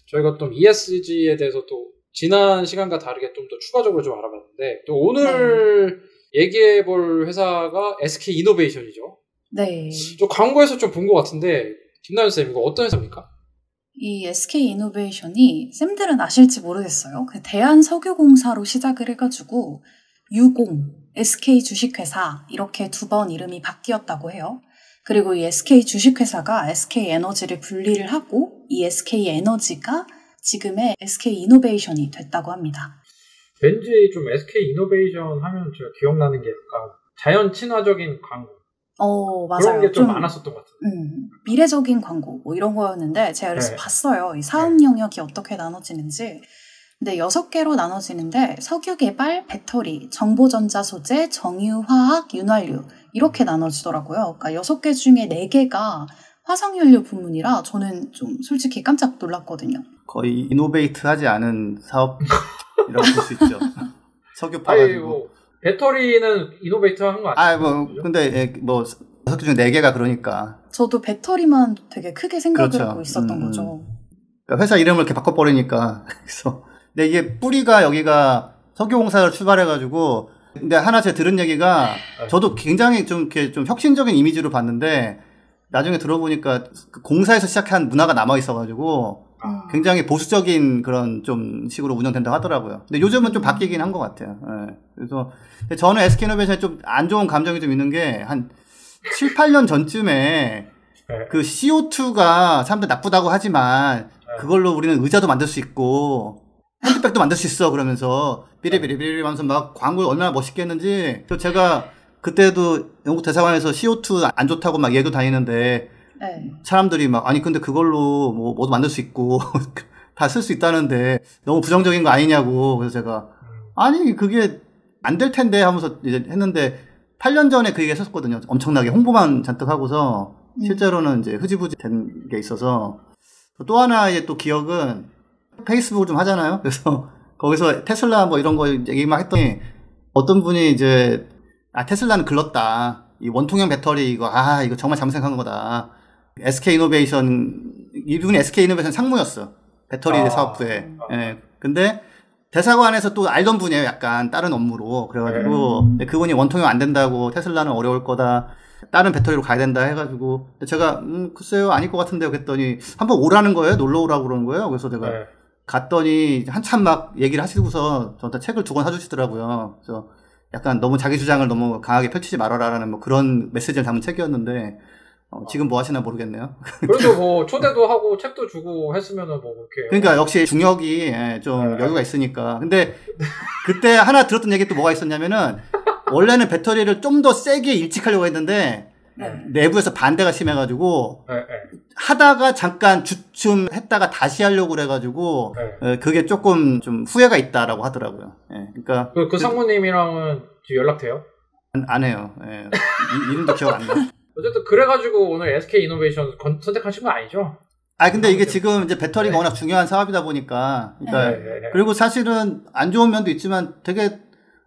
저희가 또 ESG에 대해서 또 지난 시간과 다르게 좀 더 추가적으로 좀 알아봤는데 또 오늘 얘기해볼 회사가 SK 이노베이션이죠. 네. 저 광고에서 좀 본 것 같은데 김나연 쌤 이거 어떤 회사입니까? 이 SK 이노베이션이 쌤들은 아실지 모르겠어요. 그 대한석유공사로 시작을 해가지고 유공, SK 주식회사 이렇게 2번 이름이 바뀌었다고 해요. 그리고 이 SK 주식회사가 SK 에너지를 분리를 하고 이 SK 에너지가 지금의 SK 이노베이션이 됐다고 합니다. 왠지 좀 SK 이노베이션 하면 제가 기억나는 게 약간 자연 친화적인 광고. 맞아요. 그런 게 좀 많았었던 것 같아요. 미래적인 광고 뭐 이런 거였는데 제가 그래서 봤어요. 이 사업 영역이 어떻게 나눠지는지. 근데 6개로 나눠지는데 석유 개발, 배터리, 정보전자 소재, 정유화학, 윤활유 이렇게 나눠지더라고요. 그러니까 6개 중에 4개가 화석연료 부문이라 저는 좀 솔직히 깜짝 놀랐거든요. 거의 이노베이트하지 않은 사업이라고 볼 수 있죠. 석유 파가지고. 뭐 배터리는 이노베이트한 거 아니에요? 근데 뭐 6개 중에 4개가 그러니까. 저도 배터리만 되게 크게 생각을 그렇죠. 하고 있었던 거죠. 그러니까 회사 이름을 이렇게 바꿔버리니까. 그래서 근데 이게 뿌리가 여기가 석유공사를 출발해가지고. 근데 하나 제가 들은 얘기가 저도 굉장히 좀 이렇게 좀 혁신적인 이미지로 봤는데 나중에 들어보니까 그 공사에서 시작한 문화가 남아 있어가지고 굉장히 보수적인 그런 좀 식으로 운영된다고 하더라고요. 근데 요즘은 좀 바뀌긴 한 것 같아요. 예. 그래서 저는 SK이노베이션에 좀 안 좋은 감정이 좀 있는 게 한 7, 8년 전쯤에 그 CO2가 사람들 나쁘다고 하지만 그걸로 우리는 의자도 만들 수 있고 핸드백도 만들 수 있어 그러면서 삐리삐리삐리 하면서 막 광고를 얼마나 멋있게 했는지 제가 그때도 영국 대사관에서 CO2 안 좋다고 막 얘기도 다니는데 사람들이 막 아니 근데 그걸로 뭐도 만들 수 있고 다 쓸 수 있다는데 너무 부정적인 거 아니냐고. 그래서 제가 아니 그게 안 될 텐데 하면서 이제 했는데 8년 전에 그 얘기 했었거든요. 엄청나게 홍보만 잔뜩 하고서 실제로는 이제 흐지부지 된 게 있어서. 또 하나의 또 기억은 페이스북을 좀 하잖아요. 그래서 거기서 테슬라 뭐 이런 거 얘기만 했더니 어떤 분이 이제 테슬라는 글렀다. 이 원통형 배터리 이거 정말 잘못 생각한 거다. 이분이 SK이노베이션 상무였어. 배터리 사업부에. 예. 근데 대사관에서 또 알던 분이에요. 약간 다른 업무로. 그래가지고 그분이 원통형 안 된다고 테슬라는 어려울 거다. 다른 배터리로 가야 된다 해가지고 제가 글쎄요 아닐 것 같은데요. 그랬더니 한번 오라는 거예요. 놀러 오라고 그러는 거예요. 그래서 제가 갔더니 한참 막 얘기를 하시고서 저한테 책을 2권 사주시더라고요. 그래서 약간 너무 자기 주장을 너무 강하게 펼치지 말아라라는 뭐 그런 메시지를 담은 책이었는데 지금 뭐 하시나 모르겠네요. 그래도 뭐 초대도 하고 책도 주고 했으면은 뭐 그렇게. 그러니까 역시 중역이 좀 여유가 있으니까. 근데 그때 하나 들었던 얘기 또 뭐가 있었냐면은 원래는 배터리를 좀 더 세게 일찍하려고 했는데 내부에서 반대가 심해가지고 하다가 잠깐 주춤했다가 다시 하려고 그래가지고 그게 조금 좀 후회가 있다라고 하더라고요. 그러니까 그 상무님이랑은 연락돼요? 안 해요. 이름도 기억 안 나. 어쨌든 그래가지고 오늘 SK 이노베이션 선택하신 거 아니죠? 근데 이게 지금 이제 배터리가 워낙 중요한 사업이다 보니까, 그러니까 그리고 사실은 안 좋은 면도 있지만 되게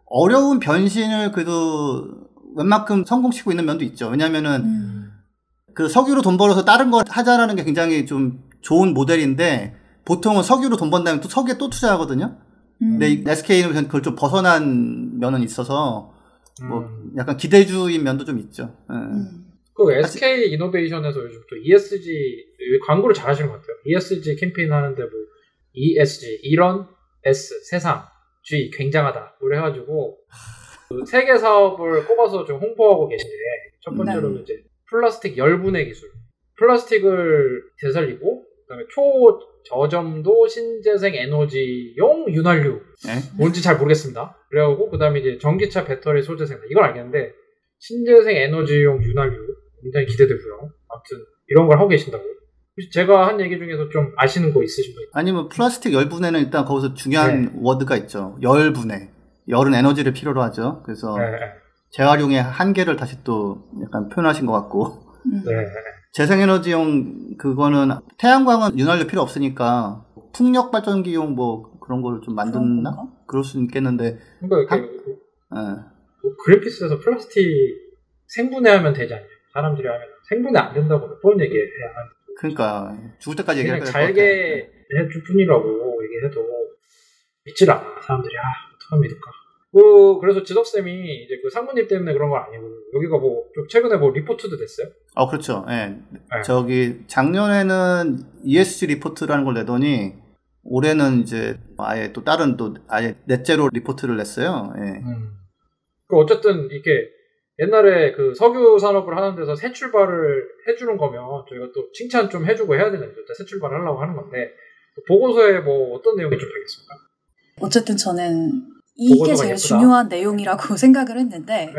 어려운 변신을 그래도 웬만큼 성공시키고 있는 면도 있죠. 왜냐면은 그 석유로 돈 벌어서 다른 걸 하자라는 게 굉장히 좀 좋은 모델인데 보통은 석유로 돈 번 다음에 또 석유에 또 투자하거든요. 근데 SK는 그걸 좀 벗어난 면은 있어서 뭐 약간 기대주의 면도 좀 있죠. 그 SK 이노베이션에서 요즘 또 ESG 광고를 잘 하시는 것 같아요. ESG 캠페인 하는데 뭐 ESG 이런 S 세상 G 굉장하다 그래가지고 그 3개 사업을 꼽아서 좀 홍보하고 계신데 첫 번째로는 이제 플라스틱 열분해 기술, 플라스틱을 되살리고 그다음에 초저점도 신재생 에너지용 윤활유 뭔지 잘 모르겠습니다. 그래가지고 그다음에 이제 전기차 배터리 소재 생산 이걸 알겠는데 신재생 에너지용 윤활유 굉장히 기대되고요. 아무튼 이런 걸 하고 계신다고. 혹시 제가 한 얘기 중에서 좀 아시는 거 있으신 분? 아니면 플라스틱 열분해는 일단 거기서 중요한 워드가 있죠. 열분해. 열은 에너지를 필요로 하죠. 그래서 재활용의 한계를 다시 또 약간 표현하신 것 같고. 재생에너지용 그거는 태양광은 윤활유 필요 없으니까 풍력 발전기용 뭐 그런 걸 좀 만드나? 그럴 수 있겠는데. 그러니까 뭐 그린피스에서 플라스틱 생분해하면 되지 않냐? 사람들이 하면 생분해 안 된다고 몇 번 얘기해야 하는데. 그러니까 죽을 때까지 얘기할 그냥 잘게 해줄 뿐이라고 얘기해도 믿질 않아 사람들이. 어떡하면 믿을까. 그래서 지석쌤이 이제 그 상무님 때문에 그런 건 아니고 여기가 뭐 좀 최근에 뭐 리포트도 됐어요? 그렇죠. 예. 저기 작년에는 ESG 리포트라는 걸 내더니 올해는 이제 아예 또 다른 또 아예 넷제로 리포트를 냈어요. 예. 그 어쨌든 이게 옛날에 그 석유 산업을 하는 데서 새 출발을 해주는 거면 저희가 또 칭찬 좀 해주고 해야 되는 거죠. 새 출발을 하려고 하는 건데 보고서에 뭐 어떤 내용이 좀 되겠습니까? 어쨌든 저는 이게 제일 예쁘다. 중요한 내용이라고 생각을 했는데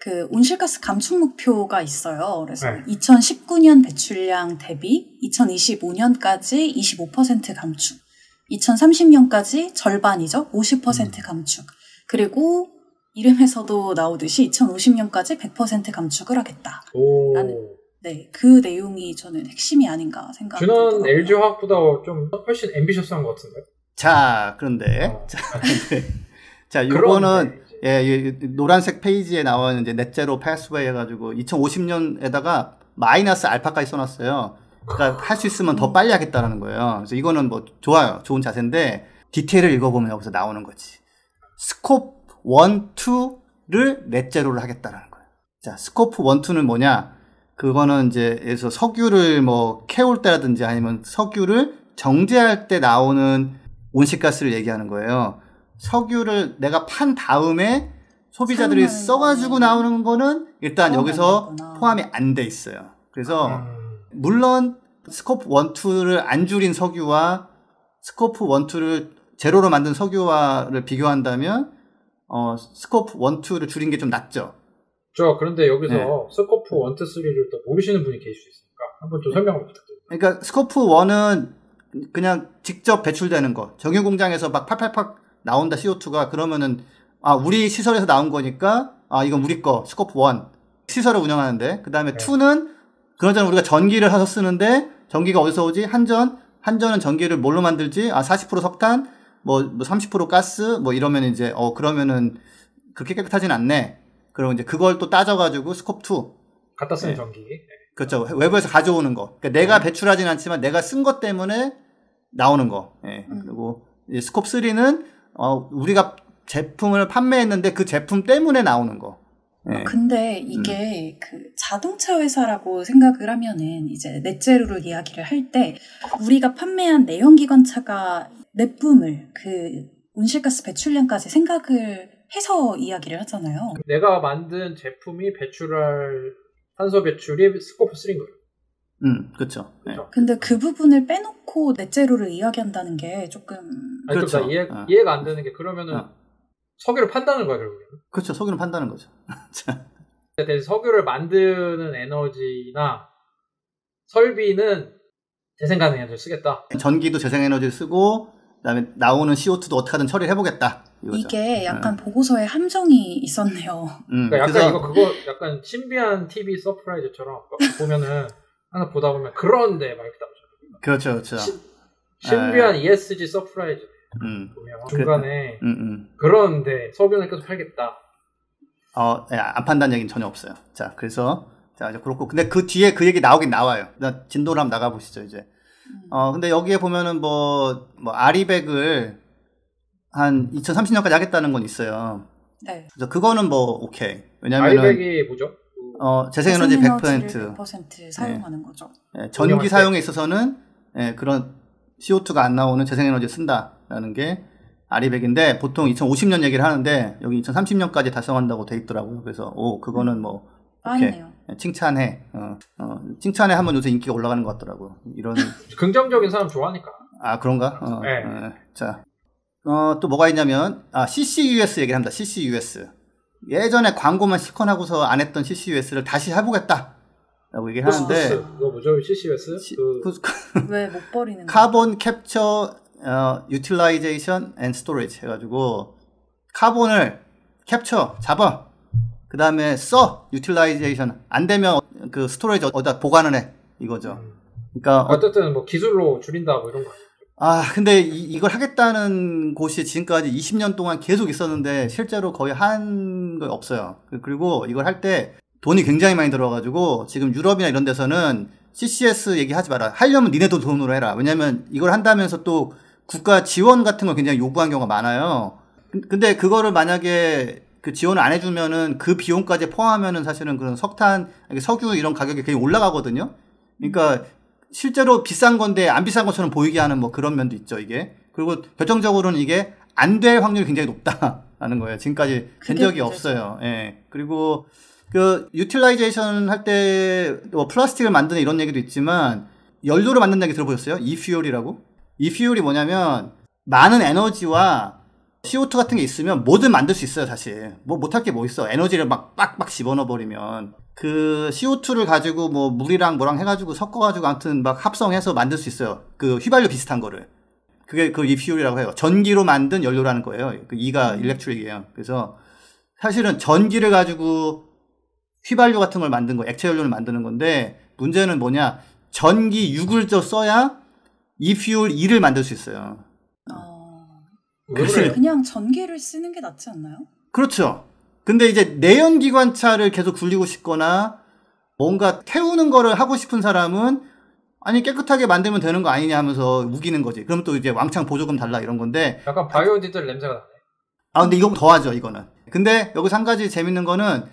그 온실가스 감축 목표가 있어요. 그래서 2019년 배출량 대비 2025년까지 25% 감축, 2030년까지 절반이죠. 50% 감축. 그리고 이름에서도 나오듯이 2050년까지 100% 감축을 하겠다. 라는, 네, 그 내용이 저는 핵심이 아닌가 생각합니다. 준원 LG화학보다 좀 훨씬 앰비셔스한 것 같은데요? 자, 그런데 요거는 노란색 페이지에 나와 있는 이제 넷제로 패스웨이 해가지고 2050년에다가 마이너스 알파까지 써놨어요. 그러니까 할 수 있으면 더 빨리 하겠다라는 거예요. 그래서 이거는 뭐 좋아요, 좋은 자세인데 디테일을 읽어보면 여기서 나오는 거지. 스코프 1, 2를 넷제로를 하겠다라는 거예요. 자, 스코프 1, 2는 뭐냐? 그거는 이제 에서 석유를 뭐 캐올 때라든지 아니면 석유를 정제할 때 나오는 온실가스를 얘기하는 거예요. 석유를 내가 판 다음에 소비자들이 써가지고 나오는 거는 일단 여기서 포함이 안 돼 있어요. 그래서 물론 스코프 1, 2를 안 줄인 석유와 스코프 1, 2를 제로로 만든 석유와를 비교한다면 스코프 1, 2를 줄인 게 좀 낫죠. 그런데 여기서 스코프 1, 2, 3를 또 모르시는 분이 계실 수 있으니까 한번 좀 설명을 부탁드립니다. 그러니까 스코프 1은 그냥 직접 배출되는 거. 정유 공장에서 막 팍팍팍 나온다 CO2가 그러면은 우리 시설에서 나온 거니까 이건 우리 거 스코프 1 시설을 운영하는데 그다음에 2는 그러잖아 우리가 전기를 사서 쓰는데 전기가 어디서 오지? 한전은 전기를 뭘로 만들지? 40% 석탄, 뭐 30% 가스, 뭐 이러면 이제 그러면은 그렇게 깨끗하진 않네. 그리고 이제 그걸 또 따져가지고 스코프 2 갖다 쓰는 전기. 그렇죠. 외부에서 가져오는 거. 그러니까 내가 배출하진 않지만 내가 쓴 것 때문에 나오는 거. 그리고 이제 스코프 3는 우리가 제품을 판매했는데 그 제품 때문에 나오는 거. 근데 이게 그 자동차 회사라고 생각을 하면은 이제 넷제로를 이야기를 할 때 우리가 판매한 내연기관차가 내뿜을 그 온실가스 배출량까지 생각을 해서 이야기를 하잖아요. 내가 만든 제품이 배출할 탄소 배출이 스코프 3인 거예요. 그렇죠. 근데 그 부분을 빼놓고 넷제로를 이야기한다는 게 조금 그렇죠. 이해가 안 되는 게 그러면은 석유를 판다는 거야 결국에는. 그렇죠. 석유를 판다는 거죠. 석유를 만드는 에너지나 설비는 재생가능 에너지를 쓰겠다. 전기도 재생에너지를 쓰고 그다음에 나오는 CO2도 어떻게든 처리를 해보겠다. 이거죠. 이게 약간 보고서에 함정이 있었네요. 그러니까 약간 그거 약간 신비한 TV 서프라이즈처럼 보면은 하나 보다 보면 그런데 막 이렇게 나오죠. 그렇죠. 신비한 ESG 서프라이즈 보면 중간에 그런데 석유는 계속 팔겠다. 안 판다는 얘기는 전혀 없어요. 자, 그래서 이제 그렇고 근데 그 뒤에 그 얘기 나오긴 나와요. 진도를 한번 나가 보시죠 이제. 근데 여기에 보면은 뭐 아리백을 한 2030년까지 하겠다는 건 있어요. 네. 그래서 그거는 뭐 오케이. 왜냐면은 아리백이 뭐죠? 재생에너지 100% 사용하는 거죠. 전기 사용에 있어서는 그런 CO2가 안 나오는 재생에너지를 쓴다라는 게 아리백인데 보통 2050년 얘기를 하는데 여기 2030년까지 달성한다고 돼 있더라고요. 그래서 그거는 뭐 오케이. 칭찬해. 칭찬해 하면 요새 인기가 올라가는 것 같더라고요. 이런 긍정적인 사람 좋아하니까. 그런가? 자. 또 뭐가 있냐면 CCUS 얘기를 합니다. CCUS. 예전에 광고만 시컨하고서 안 했던 CCUS를 다시 해보겠다라고 얘기를 하는데 그거 뭐죠? CCUS? 왜 못 버리는 카본 캡처 유틸라이제이션 앤 스토리지 해가지고 카본을 캡처 잡아 그 다음에 써 유틸라이제이션 안 되면 그 스토리지 어디다 보관을 해 이거죠. 그러니까 어쨌든 뭐 기술로 줄인다 뭐 이런 거. 근데 이걸 하겠다는 곳이 지금까지 20년 동안 계속 있었는데 실제로 거의 한 거 없어요. 그리고 이걸 할 때 돈이 굉장히 많이 들어가지고 지금 유럽이나 이런 데서는 CCS 얘기하지 마라. 하려면 니네도 돈으로 해라. 왜냐면 이걸 한다면서 또 국가 지원 같은 걸 굉장히 요구한 경우가 많아요. 근데 그거를 만약에 그 지원을 안 해주면은 그 비용까지 포함하면은 사실은 그런 석탄, 석유 이런 가격이 굉장히 올라가거든요. 그러니까 실제로 비싼 건데 안 비싼 것처럼 보이게 하는 뭐 그런 면도 있죠, 이게. 그리고 결정적으로는 이게 안 될 확률이 굉장히 높다라는 거예요. 지금까지 된 적이 없어요. 예. 그리고 그 유틸라이제이션 할 때 뭐 플라스틱을 만드는 이런 얘기도 있지만 연료를 만든다는 얘기 들어보셨어요? 이퓨얼이라고? 이퓨얼이 뭐냐면 많은 에너지와 CO2 같은 게 있으면 뭐든 만들 수 있어요, 사실. 뭐 못할 게 뭐 있어. 에너지를 막 빡빡 집어넣어 버리면 그 CO2를 가지고 뭐 물이랑 뭐랑 해가지고 섞어가지고 아무튼 막 합성해서 만들 수 있어요. 그 휘발유 비슷한 거를. 그게 그 이퓨얼이라고 해요. 전기로 만든 연료라는 거예요. 그 E가 일렉트릭이에요. 그래서 사실은 전기를 가지고 휘발유 같은 걸 만든 거, 액체 연료를 만드는 건데 문제는 뭐냐? 전기 6을 써야 이퓨얼 2를 만들 수 있어요. 그냥 전기를 쓰는 게 낫지 않나요? 그렇죠. 근데 이제 내연기관차를 계속 굴리고 싶거나 뭔가 태우는 거를 하고 싶은 사람은 아니 깨끗하게 만들면 되는 거 아니냐 하면서 우기는 거지. 그럼 또 이제 왕창 보조금 달라 이런 건데 약간 바이오디젤 냄새가 나네. 근데 이거 더하죠, 이거는. 근데 여기서 한 가지 재밌는 거는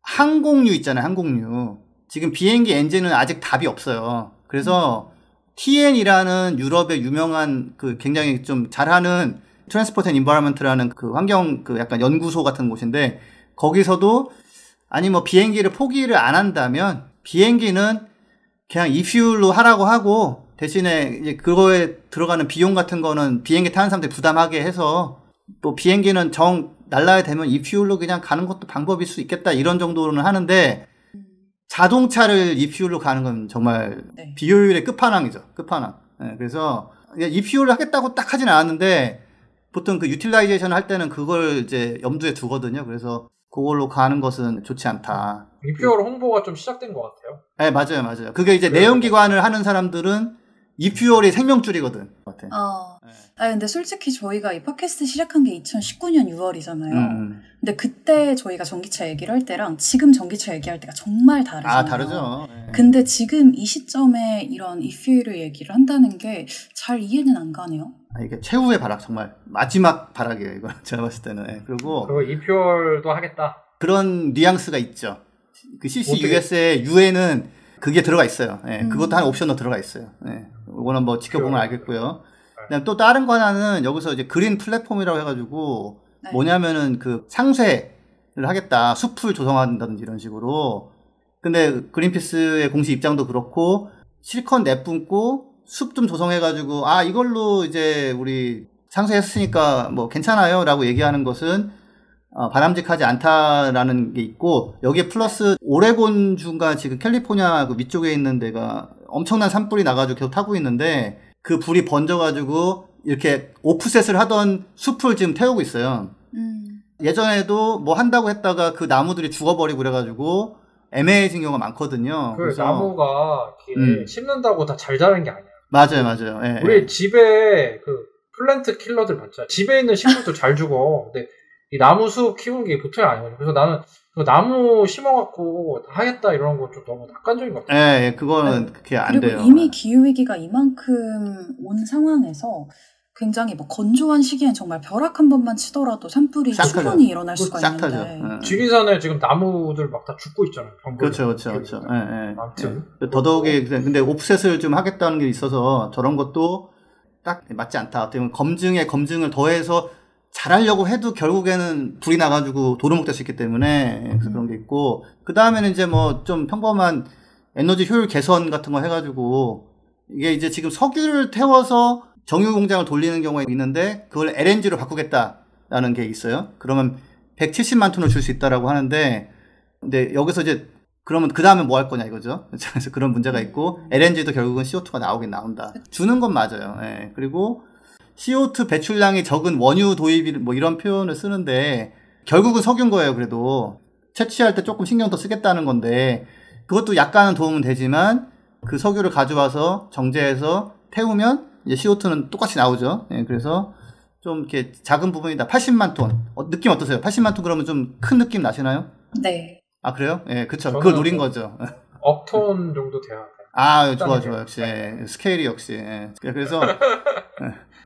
항공유 있잖아요, 항공유. 지금 비행기 엔진은 아직 답이 없어요. 그래서 TN이라는 유럽의 유명한 그 굉장히 좀 잘하는 트랜스포트 앤 인바이러먼트라는 그 환경 그 약간 연구소 같은 곳인데 거기서도 아니 뭐 비행기를 포기를 안 한다면 비행기는 그냥 이퓨얼로 하라고 하고 대신에 이제 그거에 들어가는 비용 같은 거는 비행기 타는 사람들이 부담하게 해서 또 비행기는 날라야 되면 이퓨얼로 그냥 가는 것도 방법일 수 있겠다 이런 정도로는 하는데 자동차를 이퓨얼로 가는 건 정말 비효율의 끝판왕이죠. 끝판왕. 네, 그래서 이퓨얼을 하겠다고 딱 하진 않았는데 보통 그 유틸라이제이션 할 때는 그걸 이제 염두에 두거든요. 그래서 그걸로 가는 것은 좋지 않다. 이퓨얼 홍보가 좀 시작된 것 같아요. 네, 맞아요. 그게 이제 내연기관을 하는 사람들은 이퓨얼이 생명줄이거든. 근데 솔직히 저희가 이 팟캐스트 시작한 게 2019년 6월이잖아요. 근데 그때 저희가 전기차 얘기를 할 때랑 지금 전기차 얘기할 때가 정말 다르잖아요. 다르죠. 네. 근데 지금 이 시점에 이런 이퓨얼을 얘기를 한다는 게 잘 이해는 안 가네요. 이게 최후의 발악, 정말 마지막 발악이에요, 이거 제가 봤을 때는. 네. 그리고 이퓨얼도 하겠다. 그런 뉘앙스가 있죠. 그 CCUS의 U에는 그게 들어가 있어요. 네. 그것도 한 옵션으로 들어가 있어요. 네. 이거는 뭐 지켜보면 알겠고요. 그다음 또 다른 거 하나는 여기서 이제 그린 플랫폼이라고 해가지고 뭐냐면은 그 상쇄를 하겠다, 숲을 조성한다든지 이런 식으로. 근데 그린피스의 공식 입장도 그렇고 실컷 내뿜고 숲 좀 조성해가지고 이걸로 이제 우리 상쇄했으니까 뭐 괜찮아요 라고 얘기하는 것은 바람직하지 않다라는 게 있고 여기에 플러스 오레곤주가 지금 캘리포니아 그 위쪽에 있는 데가 엄청난 산불이 나가지고 계속 타고 있는데 그 불이 번져가지고 이렇게 오프셋을 하던 숲을 지금 태우고 있어요. 예전에도 뭐 한다고 했다가 그 나무들이 죽어버리고 그래가지고 애매해진 경우가 많거든요. 그래서 나무가 심는다고 다 잘 자라는 게 아니야. 맞아요. 예, 우리 집에 그 플랜트 킬러들 봤잖아. 집에 있는 식물도 잘 죽어. 근데 이 나무 숲 키우는 게 보통이 아니거든요. 그래서 나는 그 나무 심어갖고 하겠다 이런 거 좀 너무 낙관적인 것 같아요. 예, 그거는 그렇게 안 돼요. 그리고 이미 기후위기가 이만큼 온 상황에서 굉장히 뭐 건조한 시기엔 정말 벼락 한 번만 치더라도 산불이 충분히 일어날 수가 있는데 지리산에 지금 나무들 막 다 죽고 있잖아요. 그렇죠. 예. 아무튼 더더욱이 근데 옵셋을 좀 하겠다는 게 있어서 저런 것도 딱 맞지 않다. 어떻게 보면 검증을 더해서 잘하려고 해도 결국에는 불이 나가지고 도루묵 될 수 있기 때문에 그래서 그런 게 있고 그 다음에는 이제 뭐 좀 평범한 에너지 효율 개선 같은 거 해가지고 이게 이제 지금 석유를 태워서 정유 공장을 돌리는 경우가 있는데 그걸 LNG로 바꾸겠다라는 게 있어요. 그러면 170만 톤을 줄 수 있다라고 하는데 근데 여기서 이제 그러면 그 다음에 뭐 할 거냐 이거죠. 그래서 그런 문제가 있고 LNG도 결국은 CO2가 나온다. 주는 건 맞아요. 예. 그리고 CO2 배출량이 적은 원유 도입 뭐 이런 표현을 쓰는데 결국은 석유인 거예요. 그래도 채취할 때 조금 신경 더 쓰겠다는 건데 그것도 약간은 도움은 되지만 그 석유를 가져와서 정제해서 태우면 이제 CO2는 똑같이 나오죠. 예, 그래서 좀 이렇게 작은 부분이다. 80만 톤. 느낌 어떠세요? 80만 톤 그러면 좀 큰 느낌 나시나요? 네. 그래요? 예, 그쵸. 그걸 노린 거죠. 억톤 정도 돼야 돼요. 좋아. 역시. 스케일이 역시. 그래서,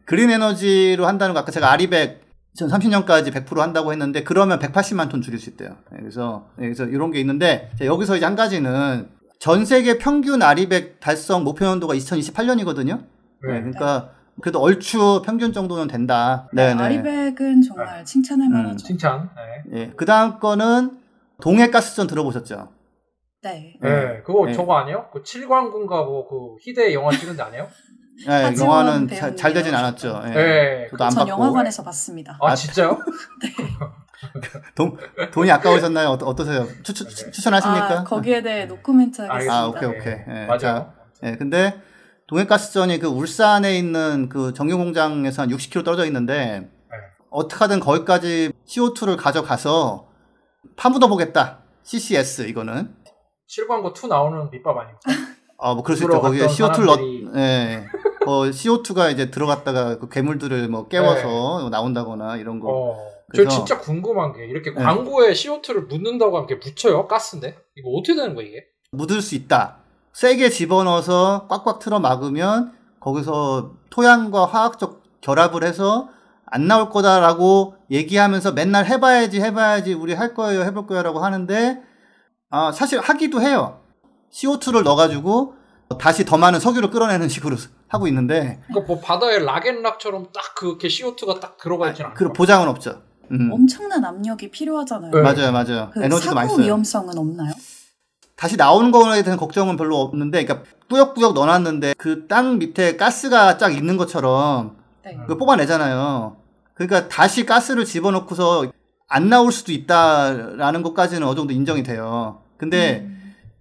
그린 에너지로 한다는 거 아까 제가 아리백 2030년까지 100% 한다고 했는데 그러면 180만 ton 줄일 수 있대요. 그래서 이런 게 있는데 여기서 이제 한 가지는 전 세계 평균 아리백 달성 목표 연도가 2028년이거든요. 네, 그러니까 그래도 얼추 평균 정도는 된다. 네, 아리백은 정말 칭찬할 만하죠. 칭찬. 네. 그 다음 거는 동해가스전 들어보셨죠? 네. 네, 그거 저거 아니에요? 그 칠광군가 뭐 그 희대 영화 찍은 데 아니에요? 네, 영화는 잘 되진 않았죠. 네. 저도 안 전 봤고. 영화관에서 봤습니다. 아, 진짜요? 네. 돈이 아까우셨나요? 어떠세요? 추천하십니까? 거기에 대해 노코멘트 하겠습니다. 오케이. 네, 맞아요. 근데 동해가스전이 그 울산에 있는 그 정유공장에서 한 60km 떨어져 있는데 어떻게든 거기까지 CO2를 가져가서 파묻어 보겠다. CCS 이거는. 칠광고 2 나오는 밑밥 아닙니까? 뭐 그럴 수 있죠. 거기에 CO2를 CO2가 이제 들어갔다가 그 괴물들을 뭐 깨워서 나온다거나 이런 거. 저 진짜 궁금한 게 이렇게 광고에 CO2를 묻는다고 하면 묻혀요? 가스인데? 이거 어떻게 되는 거야 이게? 묻을 수 있다. 세게 집어넣어서 꽉꽉 틀어 막으면 거기서 토양과 화학적 결합을 해서 안 나올 거다라고 얘기하면서 맨날 해봐야지 우리 할 거예요 해볼 거예요라고 하는데 사실 하기도 해요. CO2를 넣어가지고 다시 더 많은 석유를 끌어내는 식으로 하고 있는데 그러니까 뭐 바다에 락앤락처럼 딱 그렇게 CO2가 딱 들어가 있진 않아요. 그 보장은 없죠. 엄청난 압력이 필요하잖아요. 네. 맞아요. 그 에너지도 많이 써요. 사고 위험성은 없나요? 다시 나오는 거에 대한 걱정은 별로 없는데, 그러니까 꾸역꾸역 넣어놨는데 그 땅 밑에 가스가 쫙 있는 것처럼 그걸 뽑아내잖아요. 그러니까 다시 가스를 집어넣고서 안 나올 수도 있다라는 것까지는 어느 정도 인정이 돼요. 근데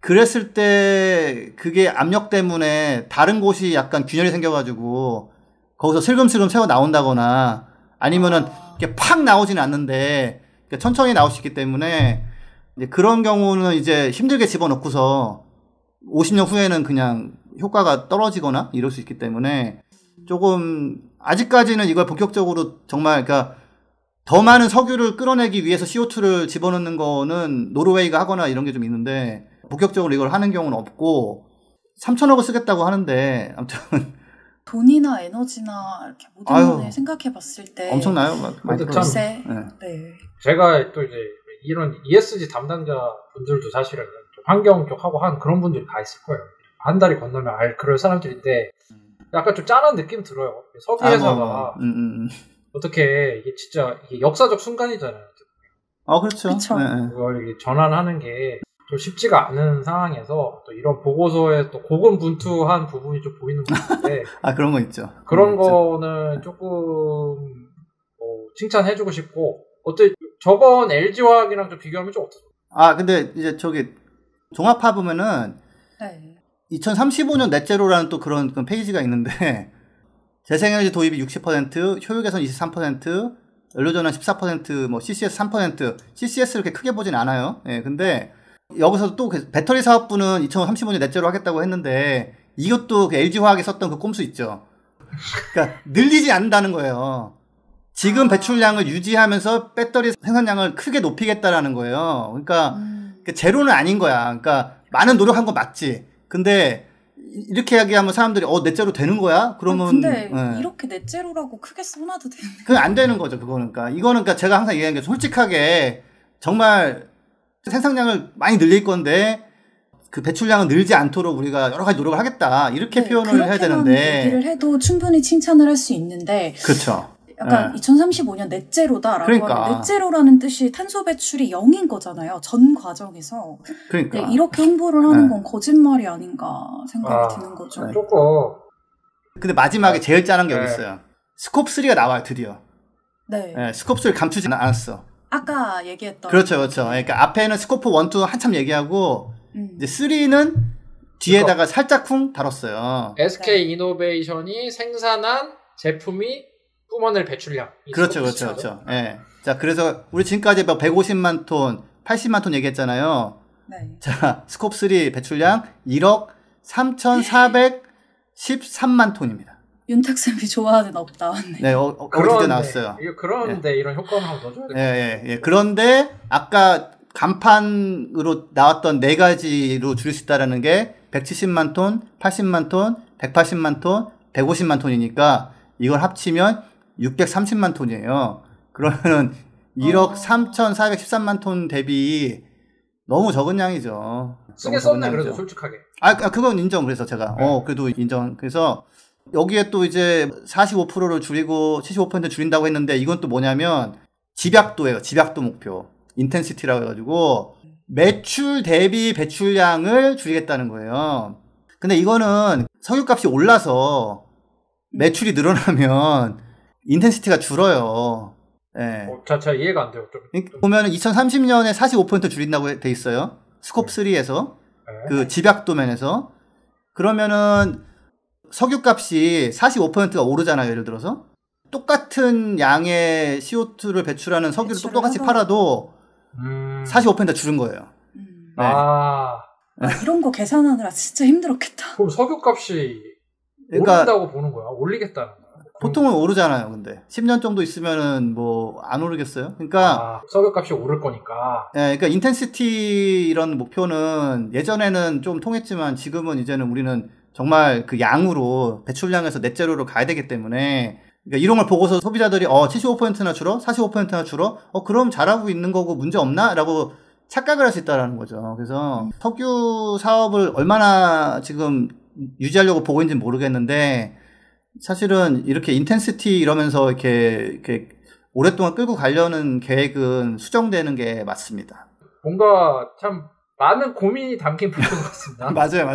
그랬을 때 그게 압력 때문에 다른 곳이 약간 균열이 생겨가지고 거기서 슬금슬금 새어 나온다거나 아니면은 이렇게 팍 나오지는 않는데 천천히 나올 수 있기 때문에 이제 그런 경우는 이제 힘들게 집어넣고서 50년 후에는 그냥 효과가 떨어지거나 이럴 수 있기 때문에 조금 아직까지는 이걸 본격적으로 정말 그러니까 더 많은 석유를 끌어내기 위해서 CO2를 집어넣는 거는 노르웨이가 하거나 이런 게 좀 있는데 본격적으로 이걸 하는 경우는 없고 3천억을 쓰겠다고 하는데 아무튼 돈이나 에너지나 이렇게 모든 면을 생각해 봤을 때 엄청나요? 글쎄. 네. 제가 또 이제 이런 ESG 담당자 분들도 사실은 좀 환경 쪽 하고 한 그런 분들이 다 있을 거예요. 한 달이 건너면 그럴 사람들인데 약간 좀 짠한 느낌 들어요. 석유 회사가 어떻게 이게 진짜 이게 역사적 순간이잖아요. 그렇죠. 그걸 이게 전환하는 게 좀 쉽지가 않은 상황에서 또 이런 보고서에 또 고군분투한 부분이 좀 보이는 것 같은데 그런 거 있죠. 그런 거는 조금 칭찬해주고 싶고 저번 LG화학이랑 좀 비교하면 좀 어떠세요? 근데 이제 저기 종합화 보면은 2035년 넷제로라는 또 그런 페이지가 있는데 재생에너지 도입이 60%, 효율 개선 23%, 연료전환 14%, 뭐 CCS 3%, CCS를 그렇게 크게 보진 않아요. 근데 여기서 또 배터리 사업부는 2035년 넷제로 하겠다고 했는데 이것도 그 LG화학이 썼던 그 꼼수 있죠. 그러니까 늘리지 않는다는 거예요. 지금 배출량을 유지하면서 배터리 생산량을 크게 높이겠다라는 거예요. 그러니까 제로는 아닌 거야. 그러니까 많은 노력한 건 맞지. 근데 이렇게 이야기하면 사람들이 넷제로 되는 거야? 그러면 근데 이렇게 넷제로라고 크게 써놔도 되는데 그건 안 되는 거죠. 그거는. 그러니까 제가 항상 얘기하는 게 솔직하게 정말 생산량을 많이 늘릴 건데 그 배출량은 늘지 않도록 우리가 여러 가지 노력을 하겠다. 이렇게 표현을 해야 되는데 얘기를 해도 충분히 칭찬을 할 수 있는데 그렇죠. 약간 2035년 넷제로다라고 하면 넷제로라는 뜻이 탄소 배출이 0인 거잖아요. 전 과정에서. 그러니까 이렇게 홍보를 하는 건 거짓말이 아닌가 생각이 드는 거죠. 조금. 근데 마지막에 제일 짠한 게 어디 있어요? 스콥 3가 나와요, 드디어. 스콥 3를 감추지 않았어. 아까 얘기했던. 그렇죠. 그러니까 앞에는 스코프 1, 2 한참 얘기하고 이제 3는 뒤에다가 살짝 쿵 다뤘어요. SK 이노베이션이 생산한 제품이 뿜어낼 배출량. 그렇죠. 자, 그래서 우리 지금까지 150만 톤, 80만 톤 얘기했잖아요. 자, 스콥 3 배출량 1억 3,413만 톤입니다. 윤탁쌤이 좋아하는 업다운. 어디서 나왔어요. 그런데 이런 효과를 한번 넣어줘야 돼요. 그런데 아까 간판으로 나왔던 4가지로 줄일 수 있다라는 게 170만 톤, 80만 톤, 180만 톤, 150만 톤이니까 이걸 합치면 630만 톤이에요. 그러면은 1억 3,413만 톤 대비 너무 적은 양이죠. 쓰게 썼네, 그래도 솔직하게. 그건 인정. 그래서 제가 그래도 인정. 그래서 여기에 또 이제 45%를 줄이고 75% 줄인다고 했는데 이건 또 뭐냐면 집약도예요. 집약도 목표. 인텐시티라고 해가지고 매출 대비 배출량을 줄이겠다는 거예요. 근데 이거는 석유값이 올라서 매출이 늘어나면 인텐시티가 줄어요. 네. 자, 이해가 안 돼요. 좀. 보면 2030년에 45% 줄인다고 돼 있어요. 스콥 3에서. 그 집약도 면에서. 그러면은 석유값이 45%가 오르잖아요. 예를 들어서. 똑같은 양의 CO2를 배출하는 석유를 똑같이 팔아도 45% 줄은 거예요. 네. 이런 거 계산하느라 진짜 힘들었겠다. 그럼 석유값이 오른다고 보는 거야? 올리겠다는 거야? 보통은 오르잖아요. 근데 10년 정도 있으면은 뭐 안 오르겠어요? 그러니까 석유값이 오를 거니까. 네, 그러니까 인텐시티 이런 목표는 예전에는 좀 통했지만 지금은 이제는 우리는 정말 그 양으로 배출량에서 넷제로로 가야 되기 때문에 그러니까 이런 걸 보고서 소비자들이 75%나 줄어? 45%나 줄어? 그럼 잘하고 있는 거고 문제 없나? 라고 착각을 할 수 있다라는 거죠. 그래서 석유 사업을 얼마나 지금 유지하려고 보고 있는지 모르겠는데 사실은 이렇게 인텐시티 이러면서 이렇게 오랫동안 끌고 가려는 계획은 수정되는 게 맞습니다. 뭔가 참 많은 고민이 담긴 부분 같습니다. 맞아요.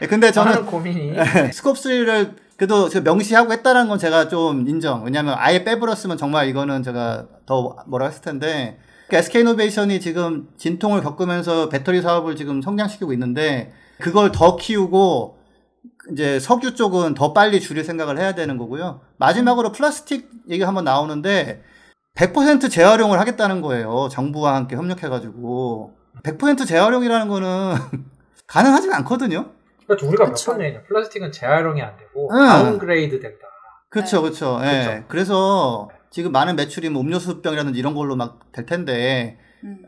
근데 저는 많은 고민이 스콥 3를 그래도 명시하고 했다는 건 제가 좀 인정. 왜냐하면 아예 빼버렸으면 정말 이거는 제가 더 뭐라 했을 텐데 SK이노베이션이 지금 진통을 겪으면서 배터리 사업을 지금 성장시키고 있는데 그걸 더 키우고 이제 석유 쪽은 더 빨리 줄일 생각을 해야 되는 거고요. 마지막으로 플라스틱 얘기가 한번 나오는데 100% 재활용을 하겠다는 거예요. 정부와 함께 협력해가지고 100% 재활용이라는 거는 가능하지가 않거든요. 그러니까 우리가 몇 번 얘기했냐. 플라스틱은 재활용이 안 되고 다운그레이드 된다. 그렇죠. 예. 그래서 지금 많은 매출이 뭐 음료수병이라든지 이런 걸로 막 될 텐데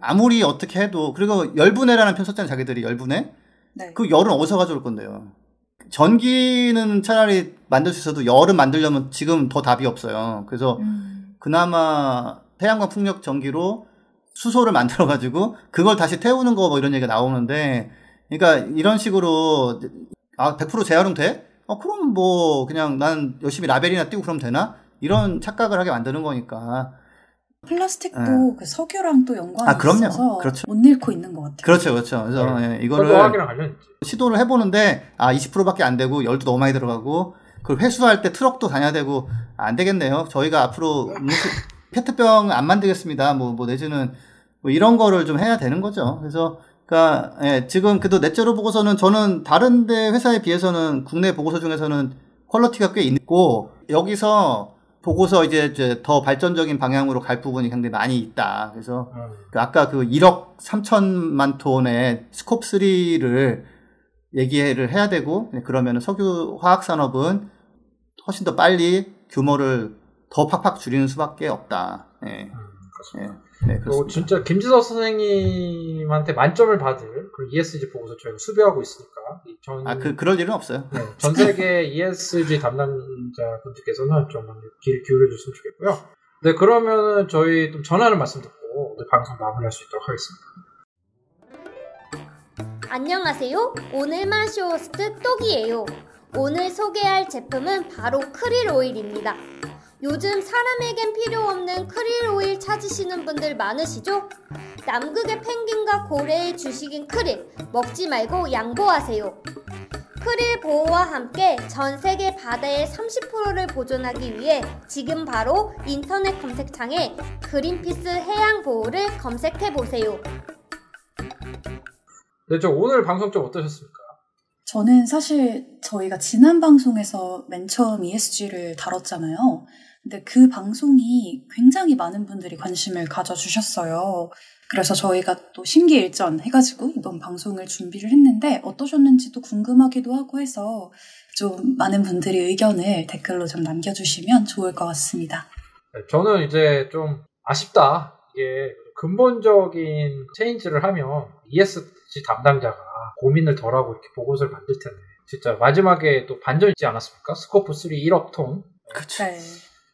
아무리 어떻게 해도 그리고 열분해라는 편 썼잖아요. 자기들이 열분해. 네. 그 열은 어디서 가져올 건데요. 전기는 차라리 만들 수 있어도 열은 만들려면 지금 더 답이 없어요. 그래서 그나마 태양광 풍력 전기로 수소를 만들어가지고 그걸 다시 태우는 거 뭐 이런 얘기가 나오는데 그러니까 이런 식으로 100% 재활용 돼? 그럼 뭐 그냥 난 열심히 라벨이나 띄고 그러면 되나? 이런 착각을 하게 만드는 거니까. 플라스틱도 그 석유랑 또 연관이 있어서 그렇죠. 못 잃고 있는 것 같아요. 그렇죠. 그래서 이거를 시도를 해보는데 20%밖에 안 되고 열도 너무 많이 들어가고 그걸 회수할 때 트럭도 다녀야 되고 안 되겠네요. 저희가 앞으로 페트병 안 만들겠습니다. 뭐 내지는 뭐 이런 거를 좀 해야 되는 거죠. 그래서 그러니까 지금 그래도 넷제로 보고서는 저는 다른데 회사에 비해서는 국내 보고서 중에서는 퀄리티가 꽤 있고 여기서 보고서 이제 더 발전적인 방향으로 갈 부분이 굉장히 많이 있다. 그래서 아까 그 1억 3천만 톤의 스콥 3를 얘기를 해야 되고 그러면은 석유 화학 산업은 훨씬 더 빨리 규모를 더 팍팍 줄이는 수밖에 없다. 그렇습니다. 진짜 김지서 선생님한테 만점을 받을 그 ESG 보고서 저희가 수배하고 있으니까. 그럴 일은 없어요. 네, 전 세계 ESG 담당자분들께서는 좀 귀를 기울여줬으면 좋겠고요. 네, 그러면은 저희 좀 전하는 말씀 듣고 오늘 방송 마무리할 수 있도록 하겠습니다. 안녕하세요. 오늘만 쇼호스트 똑이에요. 오늘 소개할 제품은 바로 크릴 오일입니다. 요즘 사람에겐 필요 없는 크릴 오일 찾으시는 분들 많으시죠? 남극의 펭귄과 고래의 주식인 크릴, 먹지 말고 양보하세요. 크릴 보호와 함께 전 세계 바다의 30%를 보존하기 위해 지금 바로 인터넷 검색창에 그린피스 해양 보호를 검색해보세요. 네, 저 오늘 방송 좀 어떠셨습니까? 저는 사실 저희가 지난 방송에서 맨 처음 ESG를 다뤘잖아요. 근데 그 방송이 굉장히 많은 분들이 관심을 가져주셨어요. 그래서 저희가 또 심기일전 해가지고 이번 방송을 준비를 했는데 어떠셨는지도 궁금하기도 하고 해서 좀 많은 분들이 의견을 댓글로 좀 남겨주시면 좋을 것 같습니다. 네, 저는 이제 좀 아쉽다. 이게 근본적인 체인지를 하면 ESG 담당자가 고민을 덜하고 이렇게 보고서를 만들 텐데 진짜 마지막에 또 반전 있지 않았습니까? 스코프 3 1억 톤 그렇죠. 네.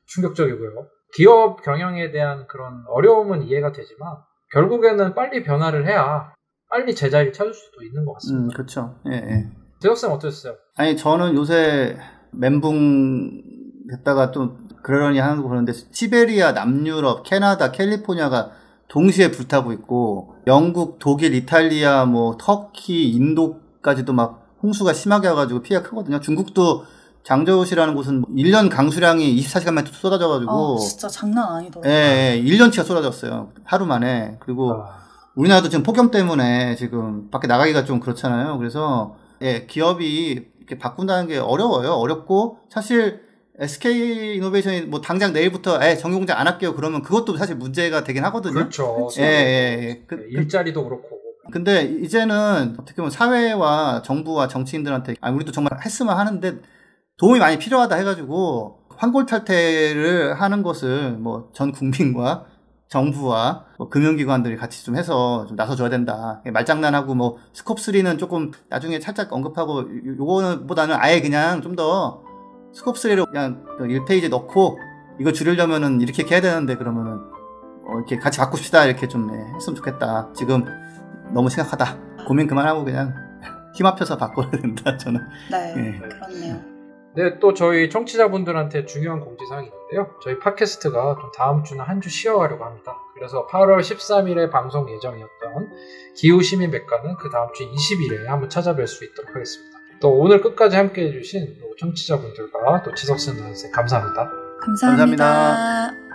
충격적이고요. 기업 경영에 대한 그런 어려움은 이해가 되지만 결국에는 빨리 변화를 해야 빨리 제자리를 찾을 수도 있는 것 같습니다. 그렇죠. 예, 예. 재석쌤 어떠셨어요? 아니, 저는 요새 멘붕 됐다가 좀 그러려니 하는 거 보는데, 시베리아, 남유럽, 캐나다, 캘리포니아가 동시에 불타고 있고, 영국, 독일, 이탈리아, 뭐 터키, 인도까지도 막 홍수가 심하게 와가지고 피해가 크거든요. 중국도 장저우시라는 곳은 1년 강수량이 24시간만 쏟아져가지고. 진짜 장난 아니더라고요. 예, 1년치가 쏟아졌어요. 하루 만에. 그리고 우리나라도 지금 폭염 때문에 지금 밖에 나가기가 좀 그렇잖아요. 그래서, 예, 기업이 이렇게 바꾼다는 게 어려워요. 어렵고, 사실 SK 이노베이션이 뭐 당장 내일부터 정규공장 안 할게요. 그러면 그것도 사실 문제가 되긴 하거든요. 그렇죠. 예. 일자리도 그렇고. 근데 이제는 어떻게 보면 사회와 정부와 정치인들한테 우리도 정말 했으면 하는데 도움이 많이 필요하다 해가지고 환골탈태를 하는 것을 뭐 전 국민과 정부와 뭐 금융기관들이 같이 좀 해서 좀 나서줘야 된다. 말장난하고 뭐 스콥3는 조금 나중에 살짝 언급하고 요거는 보다는 아예 그냥 좀 더 스콥3를 그냥 1페이지에 넣고 이거 줄이려면은 이렇게 해야 되는데 그러면은 이렇게 같이 바꿉시다 이렇게 좀 했으면 좋겠다. 지금 너무 심각하다. 고민 그만하고 그냥 힘 합쳐서 바꿔야 된다. 저는. 네, 그렇네요. 네, 또 저희 청취자분들한테 중요한 공지사항이 있는데요. 저희 팟캐스트가 좀 다음 주는 한 주 쉬어가려고 합니다. 그래서 8월 13일에 방송 예정이었던 기후시민백과는 그 다음 주 20일에 한번 찾아뵐 수 있도록 하겠습니다. 또 오늘 끝까지 함께 해주신 청취자분들과 또 지석선 선생 감사합니다. 감사합니다.